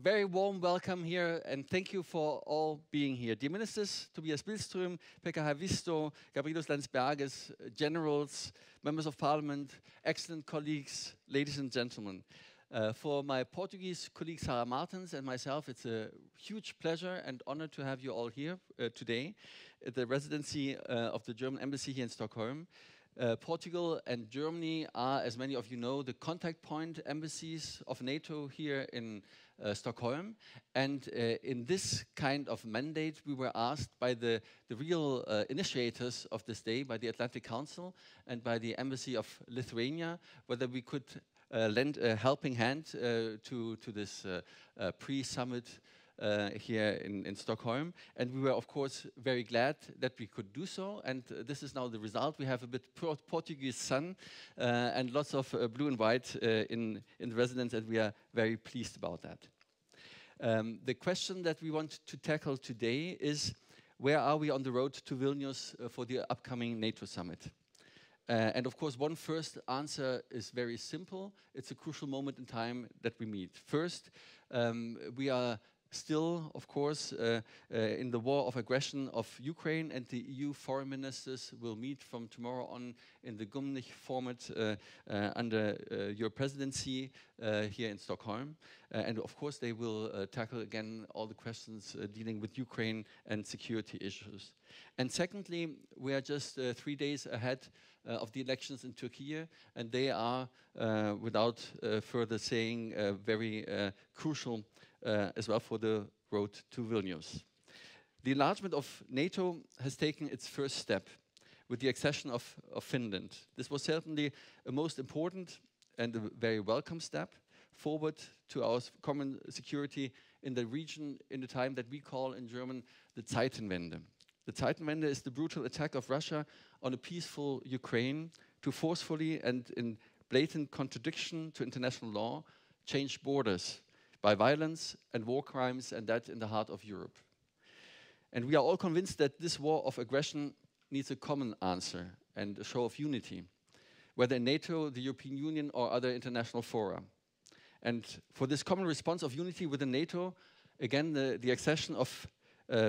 very warm welcome here, and thank you for all being here. Dear ministers, Tobias Billström, Pekka Haavisto, Gabrielius Landsbergis, generals, members of parliament, excellent colleagues, ladies and gentlemen. For my Portuguese colleague Sarah Martins and myself, it's a huge pleasure and honor to have you all here today at the residency of the German embassy here in Stockholm. Portugal and Germany are, as many of you know, the contact point embassies of NATO here in Stockholm. And in this kind of mandate, we were asked by the real initiators of this day, by the Atlantic Council and by the Embassy of Lithuania, whether we could lend a helping hand to this pre-summit here in Stockholm, and we were of course very glad that we could do so, and this is now the result. We have a bit Portuguese sun and lots of blue and white in the residence, and we are very pleased about that. The question that we want to tackle today is, where are we on the road to Vilnius for the upcoming NATO summit? And of course, one first answer is very simple. It's a crucial moment in time that we meet. First, we are still, of course, in the war of aggression of Ukraine, and the EU foreign ministers will meet from tomorrow on in the Gumnich format under your presidency here in Stockholm. And of course, they will tackle again all the questions dealing with Ukraine and security issues. And secondly, we are just 3 days ahead of the elections in Turkey, and they are, without further saying, very crucial as well for the road to Vilnius. The enlargement of NATO has taken its first step with the accession of Finland. This was certainly a most important and a very welcome step forward to our common security in the region in the time that we call in German the Zeitenwende. The Zeitenwende is the brutal attack of Russia on a peaceful Ukraine to forcefully and in blatant contradiction to international law change borders by violence and war crimes, and that in the heart of Europe. And we are all convinced that this war of aggression needs a common answer and a show of unity, whether in NATO, the European Union, or other international fora. And for this common response of unity within NATO, again, the accession of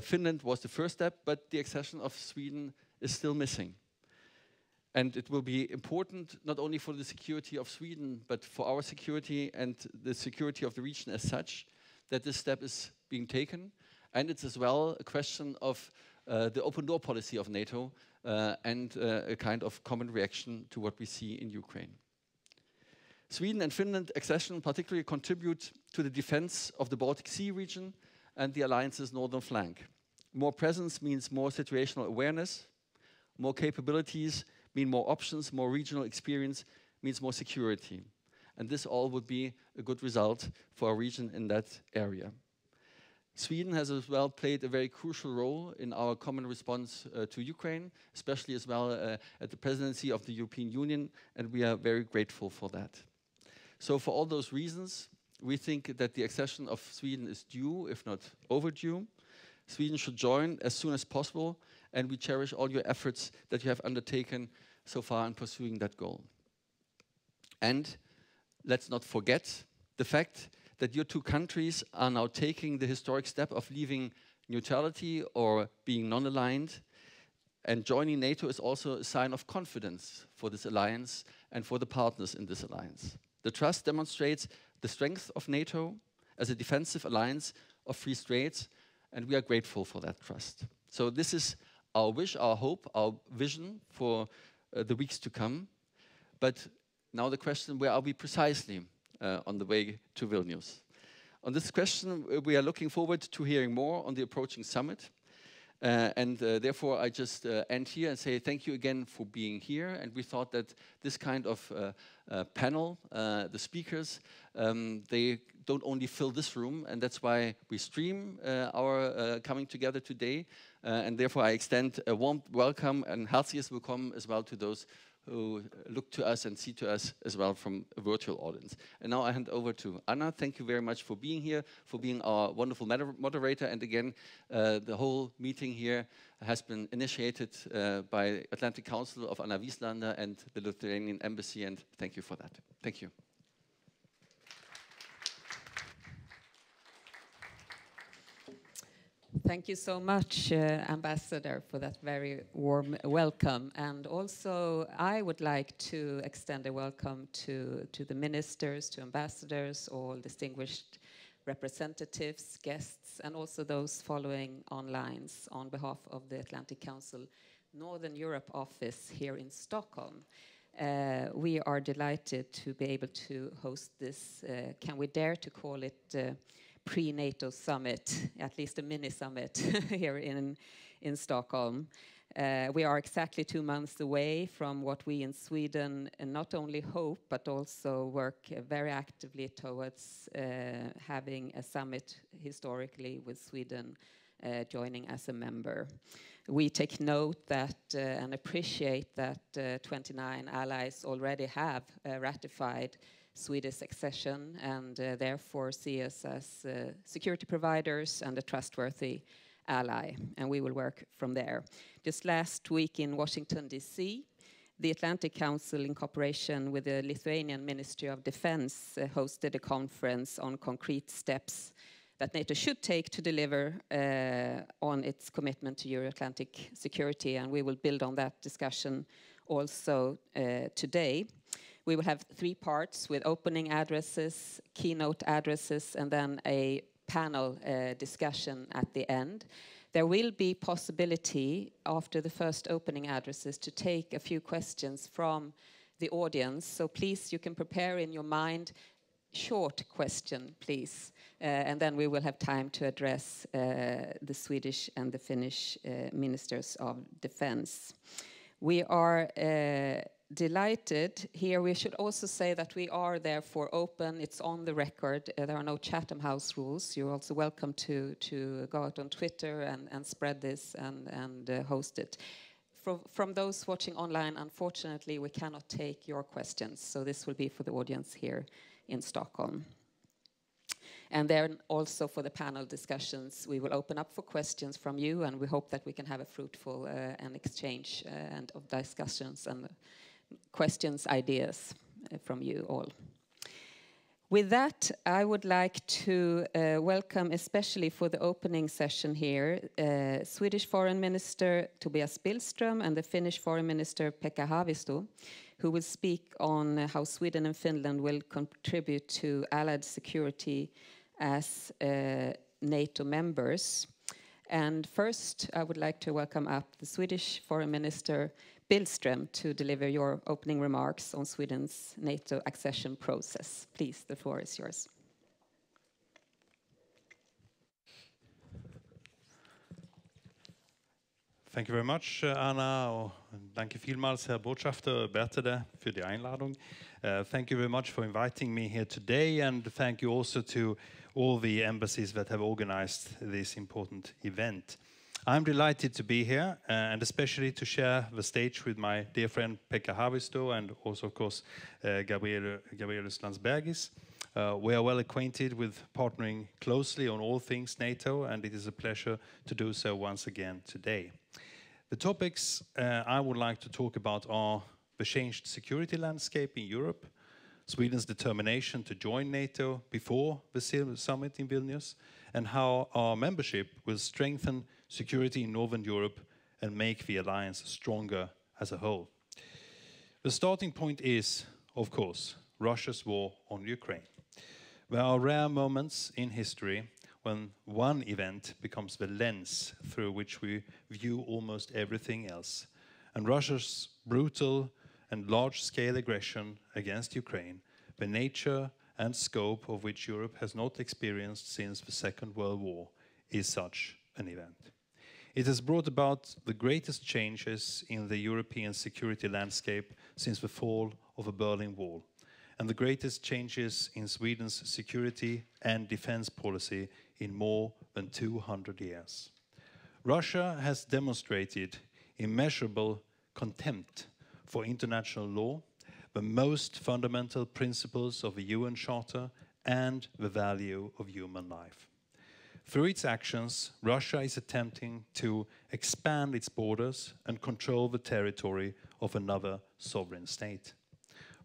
Finland was the first step, but the accession of Sweden is still missing. And it will be important not only for the security of Sweden, but for our security and the security of the region as such, that this step is being taken. And it's as well a question of the open door policy of NATO and a kind of common reaction to what we see in Ukraine. Sweden and Finland accession particularly contribute to the defense of the Baltic Sea region and the alliance's northern flank. More presence means more situational awareness, more capabilities mean more options, more regional experience means more security. And this all would be a good result for our region in that area. Sweden has as well played a very crucial role in our common response to Ukraine, especially as well at the presidency of the European Union, and we are very grateful for that. So for all those reasons, we think that the accession of Sweden is due, if not overdue. Sweden should join as soon as possible, and we cherish all your efforts that you have undertaken so far in pursuing that goal. And let's not forget the fact that your two countries are now taking the historic step of leaving neutrality or being non-aligned, and joining NATO is also a sign of confidence for this alliance and for the partners in this alliance. The trust demonstrates the strength of NATO as a defensive alliance of free states, and we are grateful for that trust. So this is our wish, our hope, our vision for the weeks to come. But now the question, where are we precisely on the way to Vilnius? On this question, we are looking forward to hearing more on the approaching summit. Therefore, I just end here and say thank you again for being here. And we thought that this kind of panel, the speakers, they don't only fill this room, and that's why we stream our coming together today. And therefore, I extend a warm welcome and herzliches Willkommen as well to those who look to us and see to us as well from a virtual audience. And now I hand over to Anna. Thank you very much for being here, for being our wonderful moderator. And again, the whole meeting here has been initiated by Atlantic Council of Anna Wieslander and the Lithuanian Embassy, and thank you for that. Thank you. Thank you so much, Ambassador, for that very warm welcome. And also, I would like to extend a welcome to the ministers, to ambassadors, all distinguished representatives, guests, and also those following online on behalf of the Atlantic Council Northern Europe office here in Stockholm. We are delighted to be able to host this, can we dare to call it Pre-NATO summit, at least a mini summit here in Stockholm. We are exactly 2 months away from what we in Sweden not only hope, but also work very actively towards having a summit historically with Sweden joining as a member. We take note that and appreciate that 29 allies already have ratified Swedish accession and therefore see us as security providers and a trustworthy ally, and we will work from there. Just last week in Washington, D.C., the Atlantic Council, in cooperation with the Lithuanian Ministry of Defense, hosted a conference on concrete steps that NATO should take to deliver on its commitment to Euro-Atlantic security, and we will build on that discussion also today. We will have 3 parts with opening addresses, keynote addresses, and then a panel discussion at the end. There will be possibility after the first opening addresses to take a few questions from the audience. So please, you can prepare in your mind short question, please. And then we will have time to address the Swedish and the Finnish ministers of defense. We are delighted here. We should also say that we are therefore open. It's on the record. There are no Chatham House rules. You're also welcome to go out on Twitter and spread this and host it. From those watching online, unfortunately, we cannot take your questions. So this will be for the audience here in Stockholm. And then also for the panel discussions, we will open up for questions from you, and we hope that we can have a fruitful and exchange and of discussions and questions, ideas from you all. With that, I would like to welcome, especially for the opening session here, Swedish Foreign Minister Tobias Billström and the Finnish Foreign Minister Pekka Haavisto, who will speak on how Sweden and Finland will contribute to Allied security as NATO members. And first, I would like to welcome up the Swedish Foreign Minister Billström to deliver your opening remarks on Sweden's NATO accession process. Please, the floor is yours. Thank you very much, Anna, och danke vielmals, Herr Botschafter Bertele, für die Einladung. Thank you very much for inviting me here today, and thank you also to all the embassies that have organized this important event. I'm delighted to be here, and especially to share the stage with my dear friend Pekka Haavisto, and also, of course, Gabrielius Landsbergis. We are well acquainted with partnering closely on all things NATO, and it is a pleasure to do so once again today. The topics I would like to talk about are the changed security landscape in Europe, Sweden's determination to join NATO before the summit in Vilnius, and how our membership will strengthen security in Northern Europe and make the alliance stronger as a whole. The starting point is, of course, Russia's war on Ukraine. There are rare moments in history when one event becomes the lens through which we view almost everything else. And Russia's brutal and large-scale aggression against Ukraine, the nature and scope of which Europe has not experienced since the Second World War, is such an event. It has brought about the greatest changes in the European security landscape since the fall of the Berlin Wall, and the greatest changes in Sweden's security and defense policy in more than 200 years. Russia has demonstrated immeasurable contempt for international law, the most fundamental principles of the UN Charter, and the value of human life. Through its actions, Russia is attempting to expand its borders and control the territory of another sovereign state.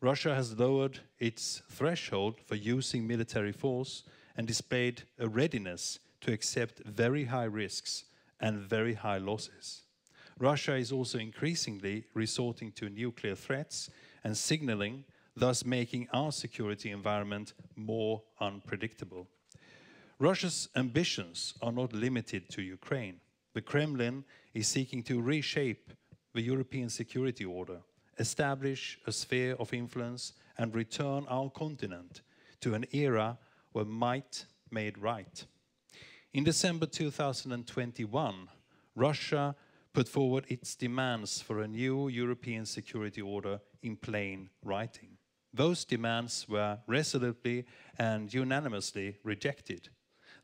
Russia has lowered its threshold for using military force and displayed a readiness to accept very high risks and very high losses. Russia is also increasingly resorting to nuclear threats and signaling, thus making our security environment more unpredictable. Russia's ambitions are not limited to Ukraine. The Kremlin is seeking to reshape the European security order, establish a sphere of influence, and return our continent to an era where might made right. In December 2021, Russia put forward its demands for a new European security order in plain writing. Those demands were resolutely and unanimously rejected.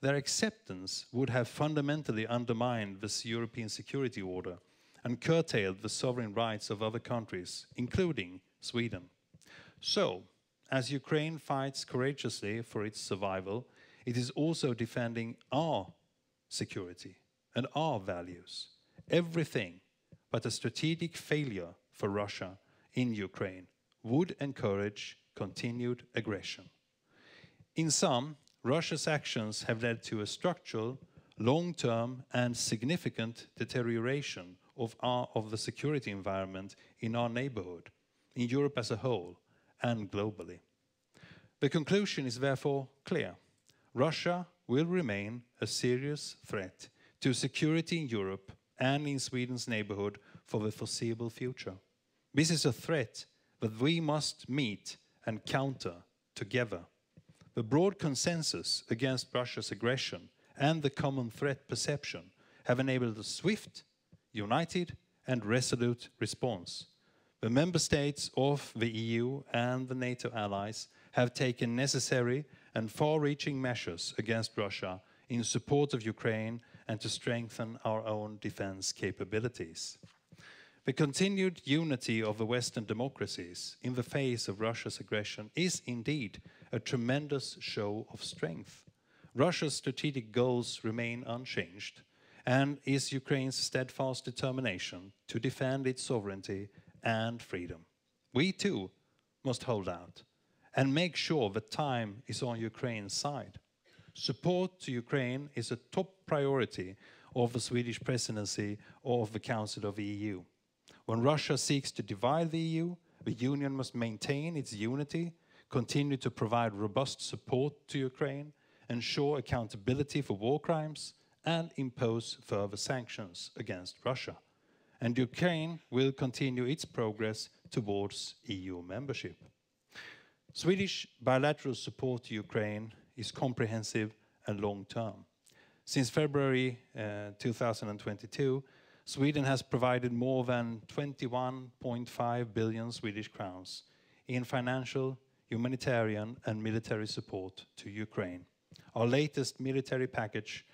Their acceptance would have fundamentally undermined this European security order and curtailed the sovereign rights of other countries, including Sweden. So, as Ukraine fights courageously for its survival, it is also defending our security and our values. Everything but a strategic failure for Russia in Ukraine would encourage continued aggression. In sum, Russia's actions have led to a structural, long-term and significant deterioration of the security environment in our neighborhood, in Europe as a whole and globally. The conclusion is therefore clear. Russia will remain a serious threat to security in Europe and in Sweden's neighborhood for the foreseeable future. This is a threat that we must meet and counter together. The broad consensus against Russia's aggression and the common threat perception have enabled a swift, united and resolute response. The member states of the EU and the NATO allies have taken necessary and far-reaching measures against Russia in support of Ukraine and to strengthen our own defense capabilities. The continued unity of the Western democracies in the face of Russia's aggression is indeed a tremendous show of strength. Russia's strategic goals remain unchanged, and is Ukraine's steadfast determination to defend its sovereignty and freedom. We too must hold out and make sure that time is on Ukraine's side. Support to Ukraine is a top priority of the Swedish presidency of the Council of the EU. When Russia seeks to divide the EU, the Union must maintain its unity, continue to provide robust support to Ukraine, ensure accountability for war crimes, and impose further sanctions against Russia. And Ukraine will continue its progress towards EU membership. Swedish bilateral support to Ukraine is comprehensive and long-term. Since February 2022, Sweden has provided more than 21.5 billion Swedish crowns in financial, humanitarian and military support to Ukraine. Our latest military package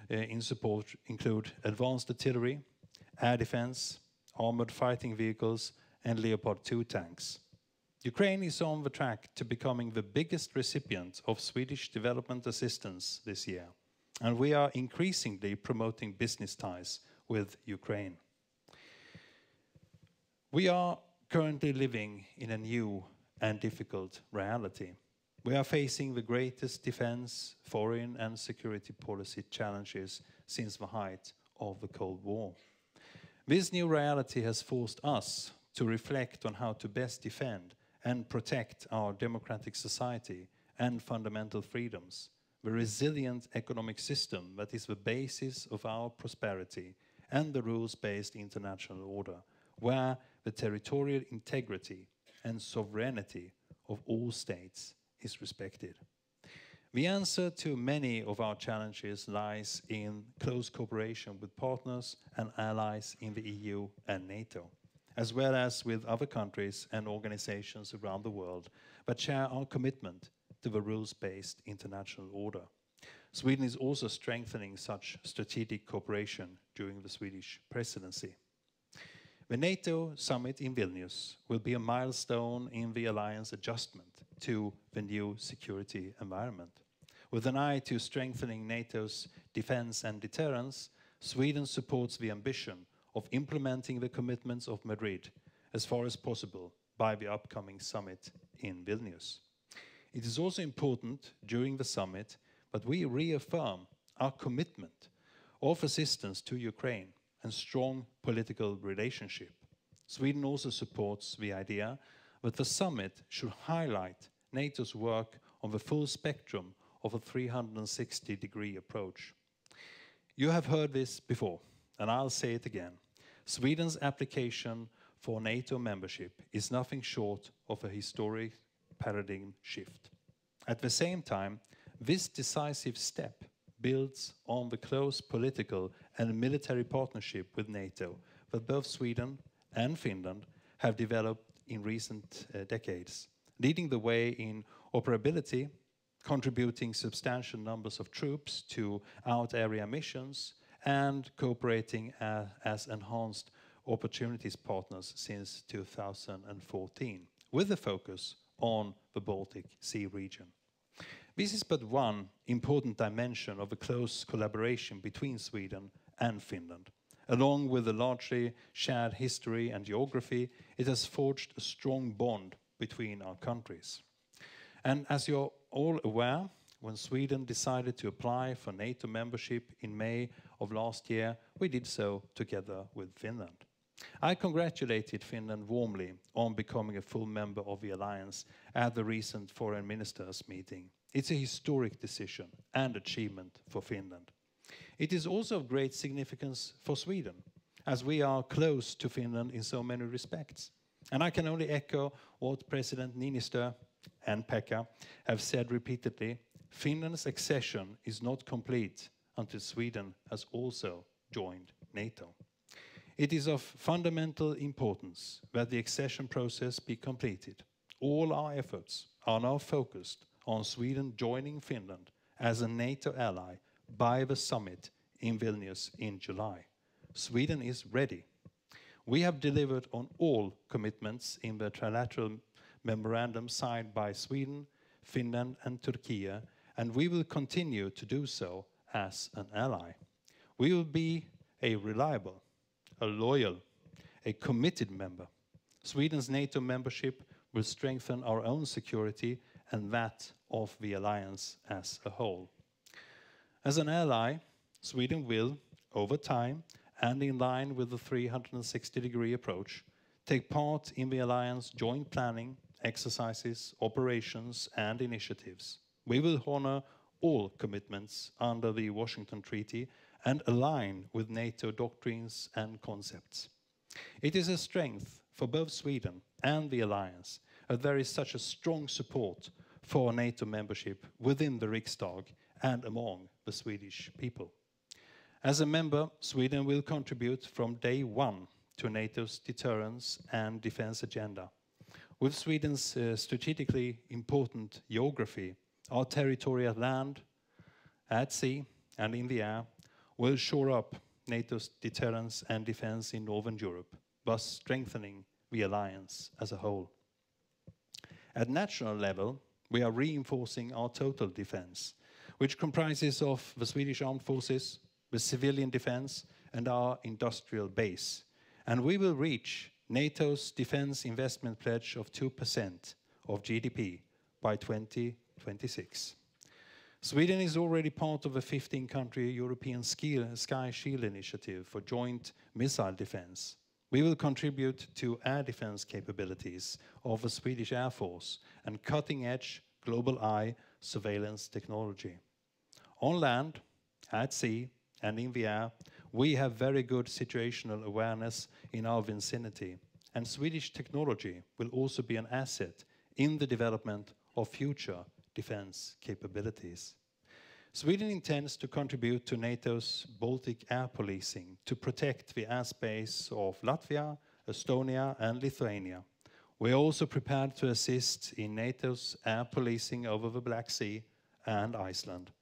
in support include advanced artillery, air defense, armored fighting vehicles and Leopard 2 tanks. Ukraine is on the track to becoming the biggest recipient of Swedish development assistance this year, and we are increasingly promoting business ties with Ukraine. We are currently living in a new and difficult reality. We are facing the greatest defense, foreign and security policy challenges since the height of the Cold War. This new reality has forced us to reflect on how to best defend and protect our democratic society and fundamental freedoms, the resilient economic system that is the basis of our prosperity, and the rules-based international order, where the territorial integrity and sovereignty of all states is respected. The answer to many of our challenges lies in close cooperation with partners and allies in the EU and NATO, as well as with other countries and organizations around the world that share our commitment to the rules-based international order. Sweden is also strengthening such strategic cooperation during the Swedish presidency. The NATO summit in Vilnius will be a milestone in the alliance adjustment to the new security environment. With an eye to strengthening NATO's defense and deterrence, Sweden supports the ambition of implementing the commitments of Madrid as far as possible by the upcoming summit in Vilnius. It is also important during the summit that we reaffirm our commitment of assistance to Ukraine and strong political relationship. Sweden also supports the idea that the summit should highlight NATO's work on the full spectrum of a 360-degree approach. You have heard this before, and I'll say it again. Sweden's application for NATO membership is nothing short of a historic paradigm shift. At the same time, this decisive step builds on the close political and military partnership with NATO that both Sweden and Finland have developed in recent decades, leading the way in operability, contributing substantial numbers of troops to out-area missions, and cooperating as enhanced opportunities partners since 2014, with a focus on the Baltic Sea region. This is but one important dimension of a close collaboration between Sweden and Finland. Along with a largely shared history and geography, it has forged a strong bond between our countries. And as you're all aware, when Sweden decided to apply for NATO membership in May of last year, we did so together with Finland. I congratulated Finland warmly on becoming a full member of the alliance at the recent foreign ministers meeting. It's a historic decision and achievement for Finland. It is also of great significance for Sweden, as we are close to Finland in so many respects. And I can only echo what President Niinistö and Pekka have said repeatedly. Finland's accession is not complete until Sweden has also joined NATO. It is of fundamental importance that the accession process be completed. All our efforts are now focused on Sweden joining Finland as a NATO ally by the summit in Vilnius in July. Sweden is ready. We have delivered on all commitments in the trilateral memorandum signed by Sweden, Finland and Turkey, and we will continue to do so as an ally. We will be a reliable, a loyal, a committed member. Sweden's NATO membership will strengthen our own security and that of the alliance as a whole. As an ally, Sweden will, over time, and in line with the 360-degree approach, take part in the alliance joint planning, exercises, operations, and initiatives. We will honor all commitments under the Washington Treaty and align with NATO doctrines and concepts. It is a strength for both Sweden and the alliance that there is such a strong support for NATO membership within the Riksdag and among the Swedish people. As a member, Sweden will contribute from day one to NATO's deterrence and defense agenda. With Sweden's strategically important geography, our territorial land, at sea and in the air, will shore up NATO's deterrence and defense in Northern Europe, thus strengthening the alliance as a whole. At national level, we are reinforcing our total defense, which comprises of the Swedish Armed Forces, the civilian defense, and our industrial base. And we will reach NATO's defense investment pledge of 2% of GDP by 2026. Sweden is already part of a 15-country European Sky Shield initiative for joint missile defense. We will contribute to air defense capabilities of the Swedish Air Force and cutting-edge global eye surveillance technology. On land, at sea, and in the air, we have very good situational awareness in our vicinity, and Swedish technology will also be an asset in the development of future defense capabilities. Sweden intends to contribute to NATO's Baltic air policing to protect the airspace of Latvia, Estonia, and Lithuania. We are also prepared to assist in NATO's air policing over the Black Sea and Iceland.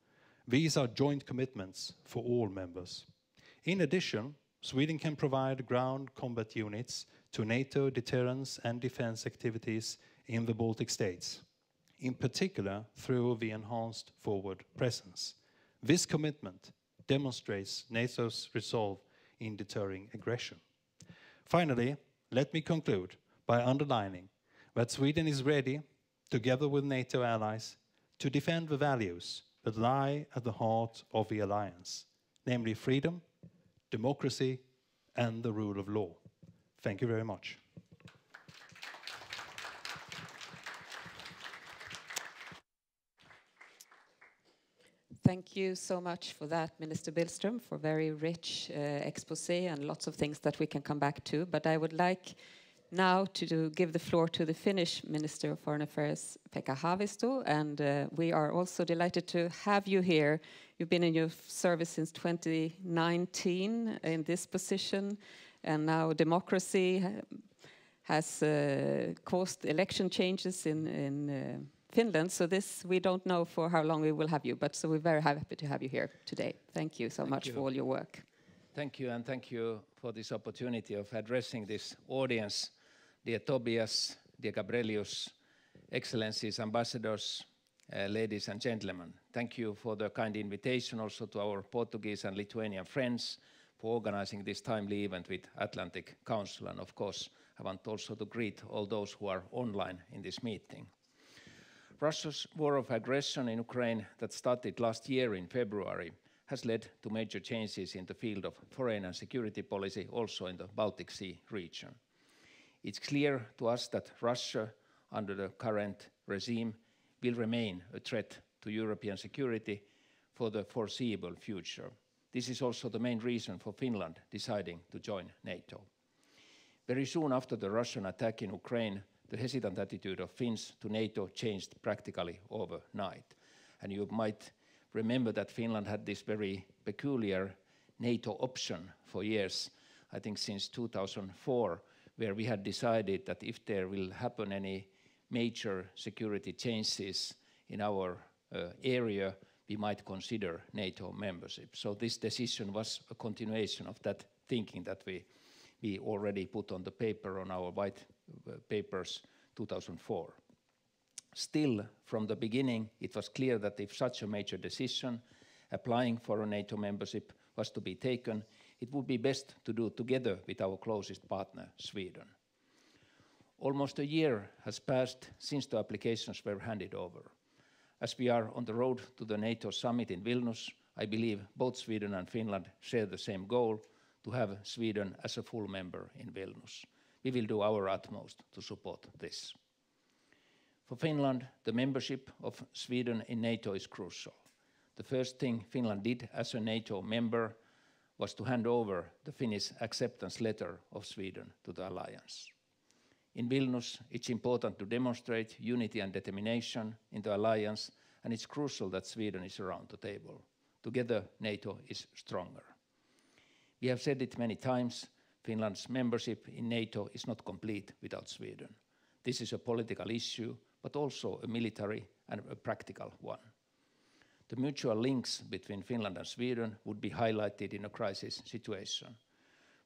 These are joint commitments for all members. In addition, Sweden can provide ground combat units to NATO deterrence and defense activities in the Baltic states, in particular through the enhanced forward presence. This commitment demonstrates NATO's resolve in deterring aggression. Finally, let me conclude by underlining that Sweden is ready, together with NATO allies, to defend the values that lie at the heart of the alliance, namely freedom, democracy, and the rule of law. Thank you very much. Thank you so much for that, Minister Billström, for very rich expose and lots of things that we can come back to. But I would like now to give the floor to the Finnish Minister of Foreign Affairs, Pekka Haavisto, and we are also delighted to have you here. You've been in your service since 2019 in this position, and now democracy has caused election changes in Finland, so this we don't know for how long we will have you, but so we're very happy to have you here today. Thank you so much for all your work. Thank you, and thank you for this opportunity of addressing this audience. Dear Tobias, dear Gabrielius, Excellencies, Ambassadors, ladies and gentlemen, thank you for the kind invitation also to our Portuguese and Lithuanian friends for organizing this timely event with Atlantic Council, and of course I want also to greet all those who are online in this meeting. Russia's war of aggression in Ukraine that started last year in February has led to major changes in the field of foreign and security policy, also in the Baltic Sea region. It's clear to us that Russia, under the current regime, will remain a threat to European security for the foreseeable future. This is also the main reason for Finland deciding to join NATO. Very soon after the Russian attack in Ukraine, the hesitant attitude of Finns to NATO changed practically overnight. And you might remember that Finland had this very peculiar NATO option for years, I think since 2004, where we had decided that if there will happen any major security changes in our area, we might consider NATO membership. So this decision was a continuation of that thinking that we already put on the paper on our white papers 2004. Still, from the beginning, it was clear that if such a major decision, applying for a NATO membership, was to be taken, it would be best to do together with our closest partner, Sweden. Almost a year has passed since the applications were handed over. As we are on the road to the NATO summit in Vilnius, I believe both Sweden and Finland share the same goal, to have Sweden as a full member in Vilnius. We will do our utmost to support this. For Finland, the membership of Sweden in NATO is crucial. The first thing Finland did as a NATO member was to hand over the Finnish acceptance letter of Sweden to the alliance. In Vilnius, it's important to demonstrate unity and determination in the alliance, and it's crucial that Sweden is around the table. Together, NATO is stronger. We have said it many times, Finland's membership in NATO is not complete without Sweden. This is a political issue, but also a military and a practical one. The mutual links between Finland and Sweden would be highlighted in a crisis situation.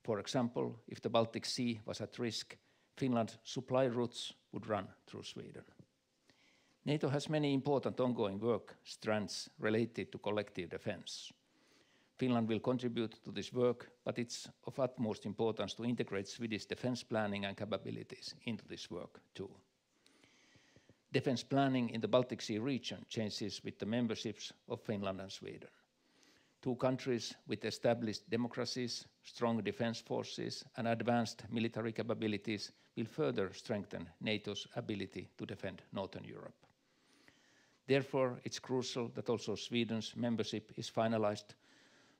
For example, if the Baltic Sea was at risk, Finland's supply routes would run through Sweden. NATO has many important ongoing work strands related to collective defense. Finland will contribute to this work, but it's of utmost importance to integrate Swedish defense planning and capabilities into this work too. Defense planning in the Baltic Sea region changes with the memberships of Finland and Sweden. Two countries with established democracies, strong defense forces, and advanced military capabilities will further strengthen NATO's ability to defend Northern Europe. Therefore, it's crucial that also Sweden's membership is finalized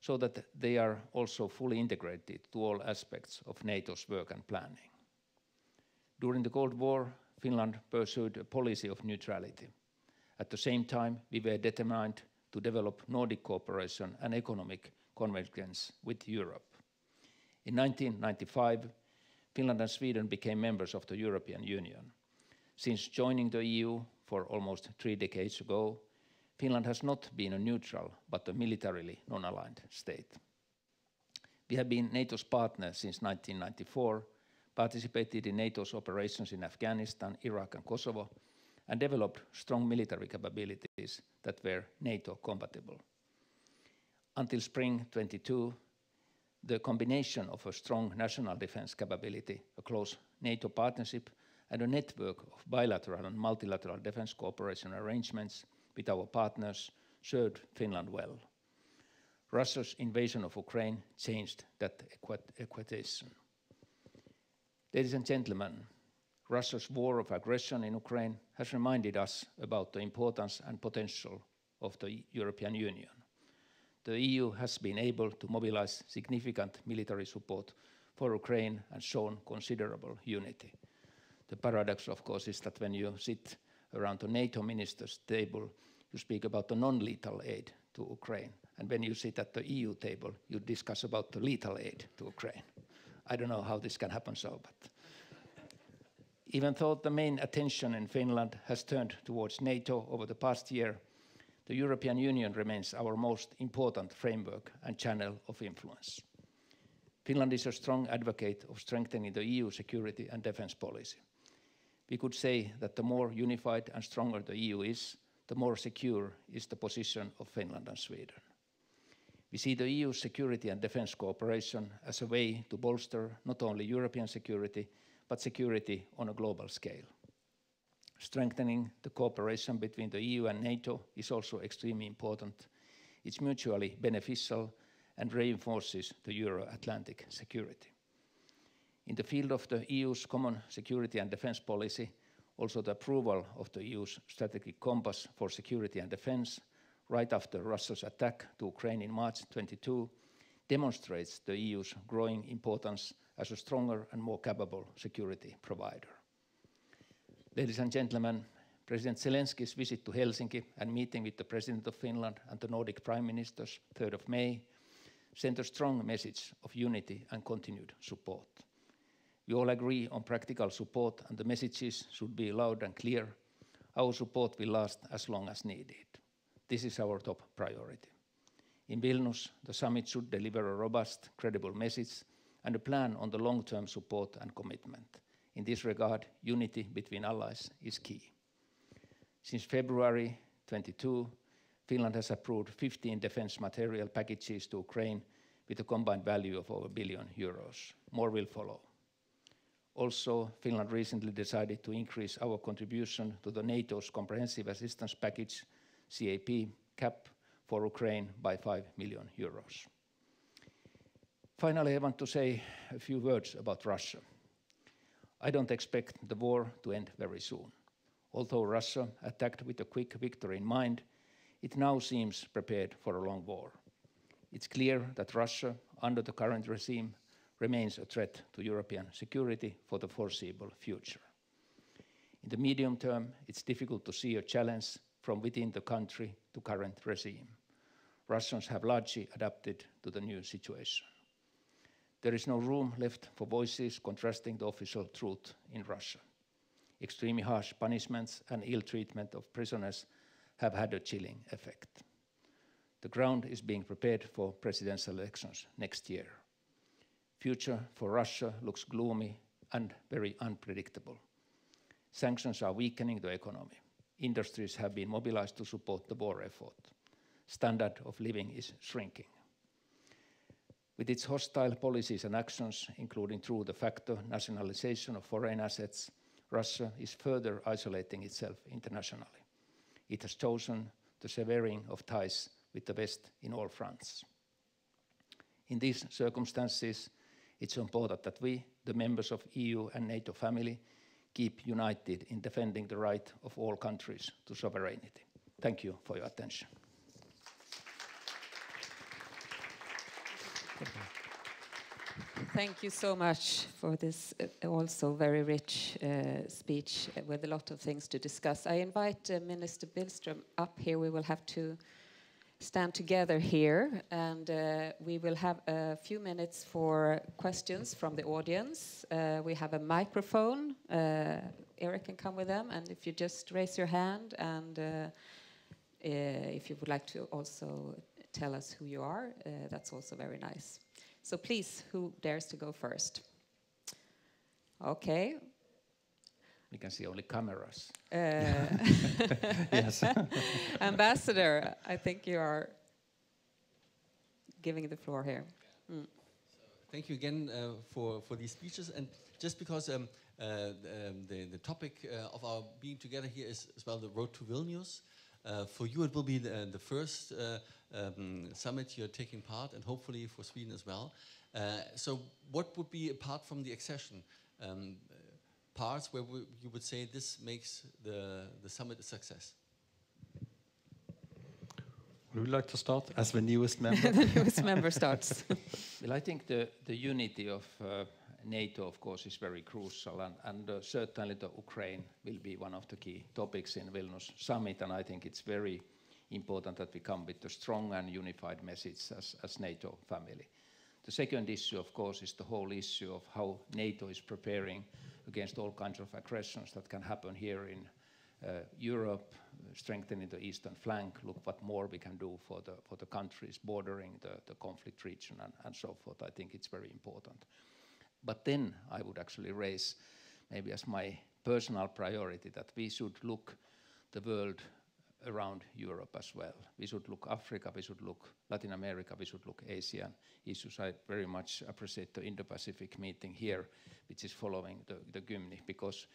so that they are also fully integrated to all aspects of NATO's work and planning. During the Cold War, Finland pursued a policy of neutrality. At the same time, we were determined to develop Nordic cooperation and economic convergence with Europe. In 1995, Finland and Sweden became members of the European Union. Since joining the EU for almost 3 decades ago, Finland has not been a neutral but a militarily non-aligned state. We have been NATO's partner since 1994, participated in NATO's operations in Afghanistan, Iraq and Kosovo, and developed strong military capabilities that were NATO compatible. Until spring 22, the combination of a strong national defense capability, a close NATO partnership, and a network of bilateral and multilateral defense cooperation arrangements with our partners served Finland well. Russia's invasion of Ukraine changed that equation. Ladies and gentlemen, Russia's war of aggression in Ukraine has reminded us about the importance and potential of the European Union. The EU has been able to mobilize significant military support for Ukraine and shown considerable unity. The paradox, of course, is that when you sit around the NATO ministers' table, you speak about the non-lethal aid to Ukraine. And when you sit at the EU table, you discuss about the lethal aid to Ukraine. I don't know how this can happen so, but even though the main attention in Finland has turned towards NATO over the past year, the European Union remains our most important framework and channel of influence. Finland is a strong advocate of strengthening the EU security and defense policy. We could say that the more unified and stronger the EU is, the more secure is the position of Finland and Sweden. We see the EU's security and defense cooperation as a way to bolster not only European security, but security on a global scale. Strengthening the cooperation between the EU and NATO is also extremely important. It's mutually beneficial and reinforces the Euro-Atlantic security. In the field of the EU's common security and defense policy, also the approval of the EU's strategic compass for security and defense, right after Russia's attack to Ukraine in March 2022, demonstrates the EU's growing importance as a stronger and more capable security provider. Ladies and gentlemen, President Zelensky's visit to Helsinki and meeting with the President of Finland and the Nordic Prime Ministers 3rd of May sent a strong message of unity and continued support. We all agree on practical support and the messages should be loud and clear. Our support will last as long as needed. This is our top priority. In Vilnius, the summit should deliver a robust, credible message and a plan on the long-term support and commitment. In this regard, unity between allies is key. Since February 22, Finland has approved 15 defense material packages to Ukraine with a combined value of over €1 billion. More will follow. Also, Finland recently decided to increase our contribution to the NATO's Comprehensive Assistance Package, CAP, for Ukraine by €5 million. Finally, I want to say a few words about Russia. I don't expect the war to end very soon. Although Russia attacked with a quick victory in mind, it now seems prepared for a long war. It's clear that Russia, under the current regime, remains a threat to European security for the foreseeable future. In the medium term, it's difficult to see a challenge from within the country to current regime. Russians have largely adapted to the new situation. There is no room left for voices contrasting the official truth in Russia. Extremely harsh punishments and ill treatment of prisoners have had a chilling effect. The ground is being prepared for presidential elections next year. Future for Russia looks gloomy and very unpredictable. Sanctions are weakening the economy. Industries have been mobilized to support the war effort. Standard of living is shrinking. With its hostile policies and actions, including through de facto nationalization of foreign assets, Russia is further isolating itself internationally. It has chosen the severing of ties with the West in all fronts. In these circumstances, it's important that we, the members of EU and NATO family, keep united in defending the right of all countries to sovereignty. Thank you for your attention. Thank you so much for this also very rich speech with a lot of things to discuss. I invite Minister Billström up here. We will have to stand together here, and we will have a few minutes for questions from the audience. We have a microphone. Eric can come with them, and if you just raise your hand, and if you would like to also tell us who you are, that's also very nice. So please, who dares to go first? Okay. We can see only cameras. Yes. Ambassador, I think you are giving the floor here. Mm. Thank you again for these speeches. And just because the topic of our being together here is as well the road to Vilnius, For you, it will be the first summit you're taking part, and hopefully for Sweden as well. So what would be, apart from the accession, parts where you would say this makes the summit a success? Would you like to start as the newest member? The newest member starts. Well, I think the unity of NATO, of course, is very crucial, and certainly the Ukraine will be one of the key topics in Vilnius summit, and I think it's very important that we come with a strong and unified message as NATO family. The second issue, of course, is the whole issue of how NATO is preparing against all kinds of aggressions that can happen here in Europe, strengthening the eastern flank, look what more we can do for the countries bordering the conflict region and so forth. I think it's very important. But then I would actually raise, maybe as my personal priority, that we should look the world around Europe as well. We should look Africa, we should look Latin America, we should look Asian issues. I very much appreciate the Indo-Pacific meeting here, which is following the Gymni, because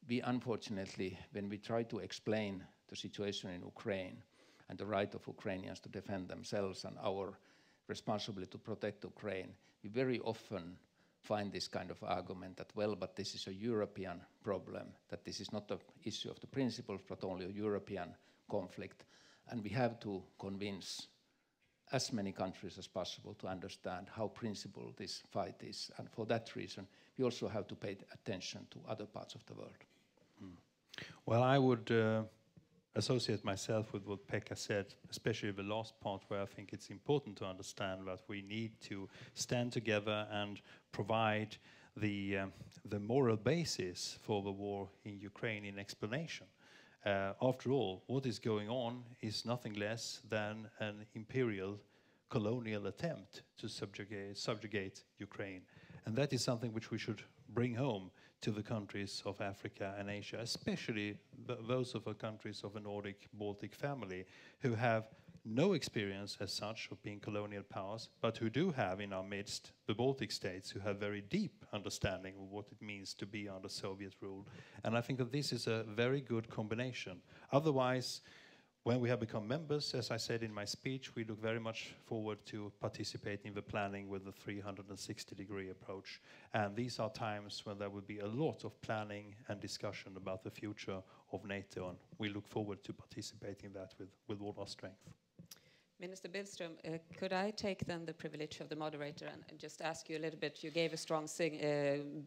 we unfortunately, when we try to explain the situation in Ukraine and the right of Ukrainians to defend themselves and our responsibility to protect Ukraine, we very often find this kind of argument that, well, but this is a European problem, that this is not an issue of the principles, but only a European conflict. And we have to convince as many countries as possible to understand how principled this fight is. And for that reason, we also have to pay attention to other parts of the world. Well, I would associate myself with what Pekka said, especially the last part, where I think it's important to understand that we need to stand together and provide the moral basis for the war in Ukraine in explanation. After all, what is going on is nothing less than an imperial colonial attempt to subjugate Ukraine. And that is something which we should bring home to the countries of Africa and Asia, especially those of the countries of the Nordic-Baltic family, who have no experience as such of being colonial powers, but who do have in our midst the Baltic states, who have very deep understanding of what it means to be under Soviet rule. And I think that this is a very good combination. Otherwise, when we have become members, as I said in my speech, we look very much forward to participating in the planning with the 360-degree approach. And these are times when there will be a lot of planning and discussion about the future of NATO, and we look forward to participating in that with all our strength. Minister Billström, could I take then the privilege of the moderator and just ask you a little bit? You gave a strong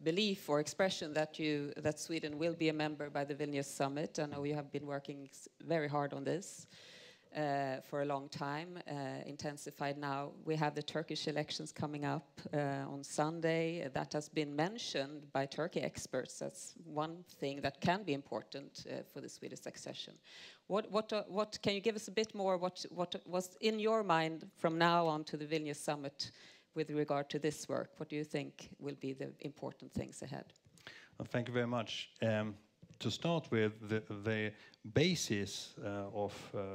belief or expression that Sweden will be a member by the Vilnius summit. I know you have been working very hard on this for a long time, intensified now. We have the Turkish elections coming up on Sunday. That has been mentioned by Turkey experts. That's one thing that can be important for the Swedish accession. What can you give us a bit more? What was in your mind from now on to the Vilnius summit with regard to this work? What do you think will be the important things ahead? Well, thank you very much. To start with, the basis of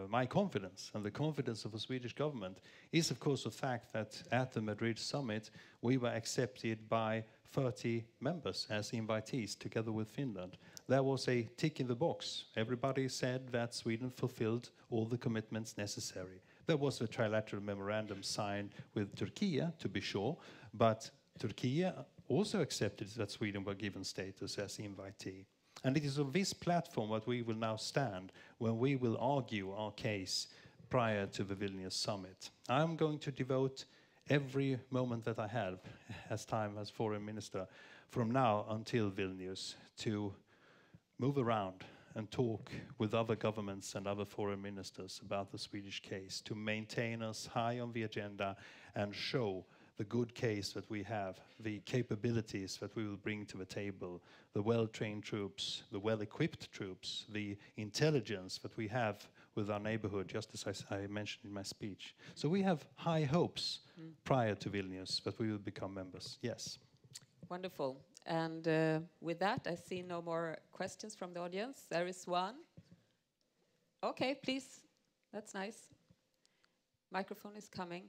my confidence and the confidence of the Swedish government is, of course, the fact that at the Madrid summit we were accepted by 30 members as invitees together with Finland. There was a tick in the box. Everybody said that Sweden fulfilled all the commitments necessary. There was a trilateral memorandum signed with Turkey, to be sure, but Turkey also accepted that Sweden were given status as invitee. And it is on this platform that we will now stand when we will argue our case prior to the Vilnius summit. I'm going to devote every moment that I have as time as foreign minister from now until Vilnius to move around and talk with other governments and other foreign ministers about the Swedish case, to maintain us high on the agenda and show the good case that we have, the capabilities that we will bring to the table, the well-trained troops, the well-equipped troops, the intelligence that we have with our neighborhood, just as I mentioned in my speech. So we have high hopes prior to Vilnius that we will become members, yes. Wonderful. And with that, I see no more questions from the audience. There is one. Okay, please. That's nice. Microphone is coming.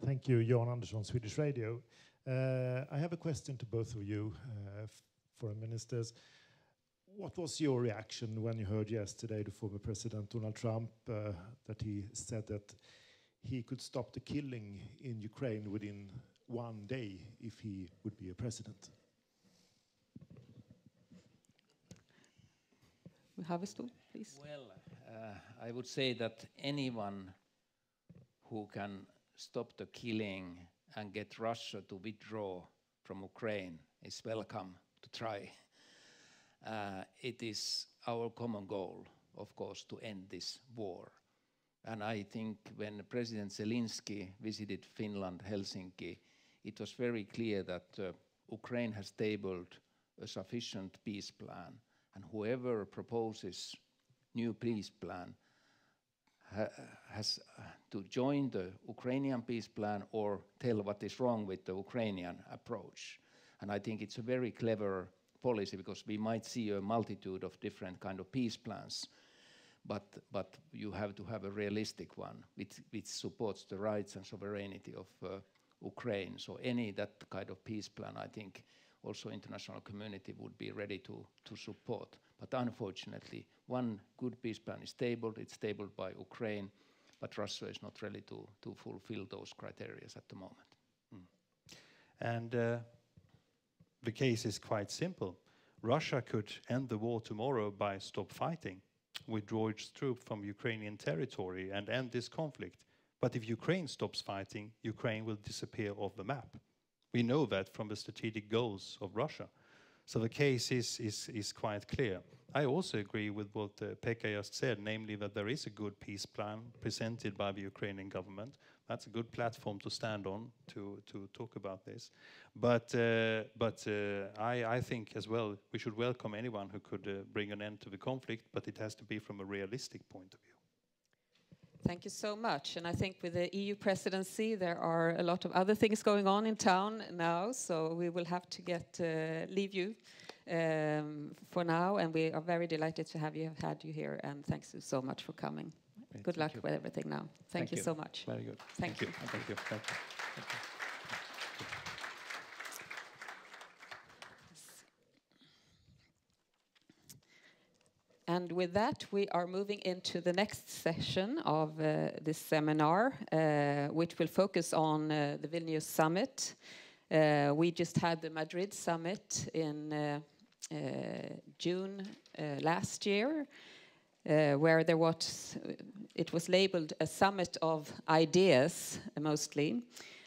Thank you, Jan Andersson, Swedish Radio. I have a question to both of you, foreign ministers. what was your reaction when you heard yesterday the former President Donald Trump that he said that he could stop the killing in Ukraine within 1 day if he would be a president? Haavisto, please. Well, I would say that anyone who can stop the killing and get Russia to withdraw from Ukraine is welcome to try. It is our common goal, of course, to end this war. And I think when President Zelensky visited Finland, Helsinki, it was very clear that Ukraine has tabled a sufficient peace plan, and whoever proposes new peace plan has to join the Ukrainian peace plan or tell what is wrong with the Ukrainian approach. And I think it's a very clever policy, because we might see a multitude of different kind of peace plans, but you have to have a realistic one which supports the rights and sovereignty of Ukraine. So any that kind of peace plan, I think also international community would be ready to support. But unfortunately, one good peace plan is tabled. It's tabled by Ukraine, but Russia is not ready to fulfill those criteria at the moment. And the case is quite simple. Russia could end the war tomorrow by stop fighting, withdraw its troops from Ukrainian territory and end this conflict. But if Ukraine stops fighting, Ukraine will disappear off the map. We know that from the strategic goals of Russia. So the case is quite clear. I also agree with what Pekka just said, namely that there is a good peace plan presented by the Ukrainian government. That's a good platform to stand on to talk about this. But I think as well we should welcome anyone who could bring an end to the conflict, but it has to be from a realistic point of view. Thank you so much. And I think with the EU presidency, there are a lot of other things going on in town now, so we will have to leave you for now. And we are very delighted to have had you here, and thanks so much for coming. Good luck with everything now. Thank you so much. Very good. Thank you. Thank you. Thank you. And with that, we are moving into the next session of this seminar, which will focus on the Vilnius summit. We just had the Madrid summit in June last year, where it was labeled a summit of ideas mostly.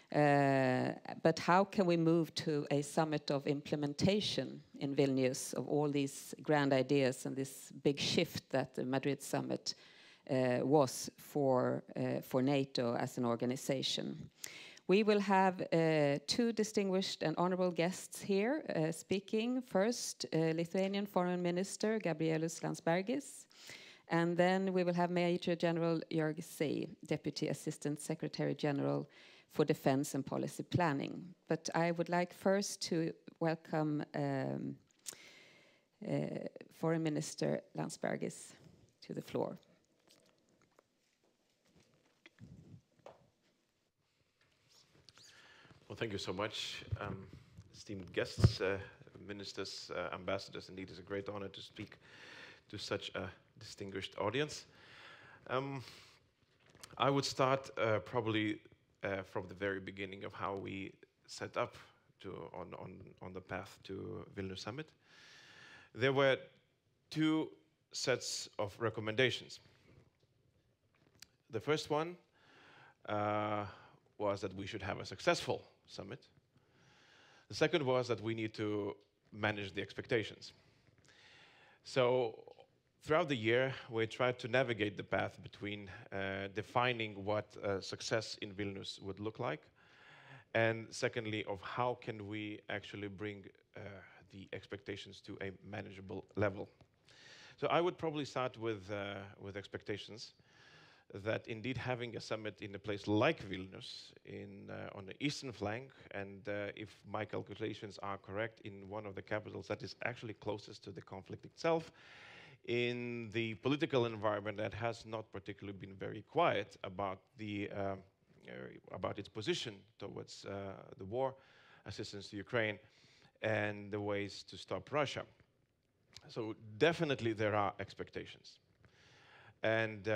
But how can we move to a summit of implementation in Vilnius of all these grand ideas and this big shift that the Madrid summit was for NATO as an organization? We will have two distinguished and honorable guests here speaking. First, Lithuanian Foreign Minister Gabrielius Landsbergis, and then we will have Major General Jörg, Deputy Assistant Secretary General for Defense and Policy Planning. But I would like first to welcome Foreign Minister Landsbergis to the floor. Well, thank you so much, esteemed guests, ministers, ambassadors. Indeed, it's a great honor to speak to such a distinguished audience. I would start probably from the very beginning of how we set up on the path to Vilnius summit. There were two sets of recommendations. The first one was that we should have a successful summit. The second was that we need to manage the expectations. So throughout the year, we tried to navigate the path between defining what success in Vilnius would look like, and secondly, of how can we actually bring the expectations to a manageable level. So I would probably start with expectations that indeed having a summit in a place like Vilnius on the eastern flank, and if my calculations are correct, in one of the capitals that is actually closest to the conflict itself, in the political environment that has not particularly been very quiet about its position towards the war, assistance to Ukraine, and the ways to stop Russia. So definitely there are expectations. And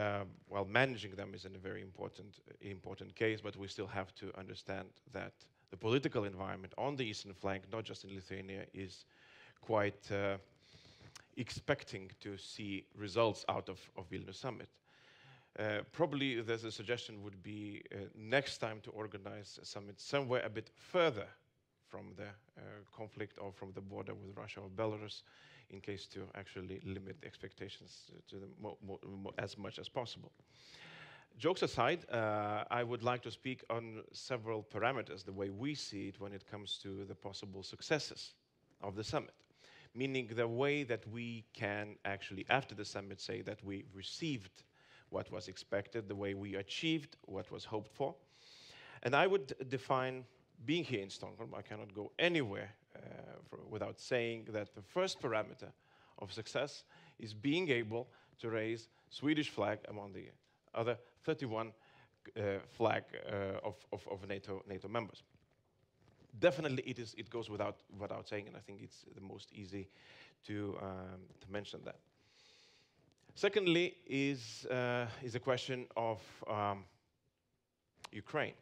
well, managing them is a very important case, but we still have to understand that the political environment on the eastern flank, not just in Lithuania, is quite expecting to see results out of Vilnius summit. Probably there's a suggestion would be next time to organize a summit somewhere a bit further from the conflict or from the border with Russia or Belarus, in case to actually limit the expectations to as much as possible. Jokes aside, I would like to speak on several parameters, the way we see it when it comes to the possible successes of the summit, meaning the way that we can actually, after the summit, say that we received what was expected, the way we achieved what was hoped for. And I would define, being here in Stockholm, I cannot go anywhere without saying that the first parameter of success is being able to raise Swedish flag among the other 31 flag of NATO members. Definitely, it goes without saying, and I think it's the most easy to mention that. Secondly, is a question of Ukraine,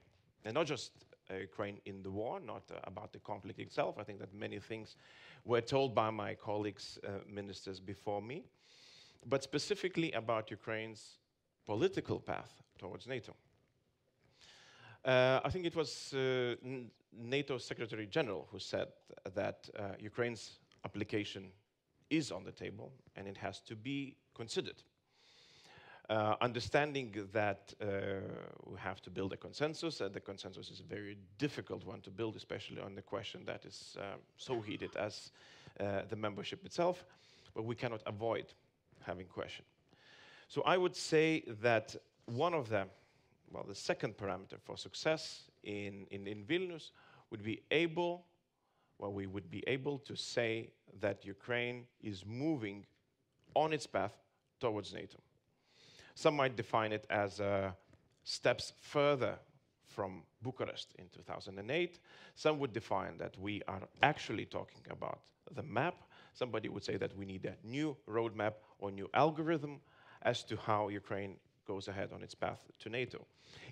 and not just Ukraine in the war, not about the conflict itself. I think that many things were told by my colleagues, ministers before me, but specifically about Ukraine's political path towards NATO. I think it was NATO Secretary General who said that Ukraine's application is on the table and it has to be considered. Understanding that we have to build a consensus, and the consensus is a very difficult one to build, especially on the question that is so heated as the membership itself, but we cannot avoid having question. So I would say that one of the second parameter for success in Vilnius would be we would be able to say that Ukraine is moving on its path towards NATO. Some might define it as steps further from Bucharest in 2008. Some would define that we are actually talking about the map. Somebody would say that we need a new roadmap or new algorithm as to how Ukraine goes ahead on its path to NATO.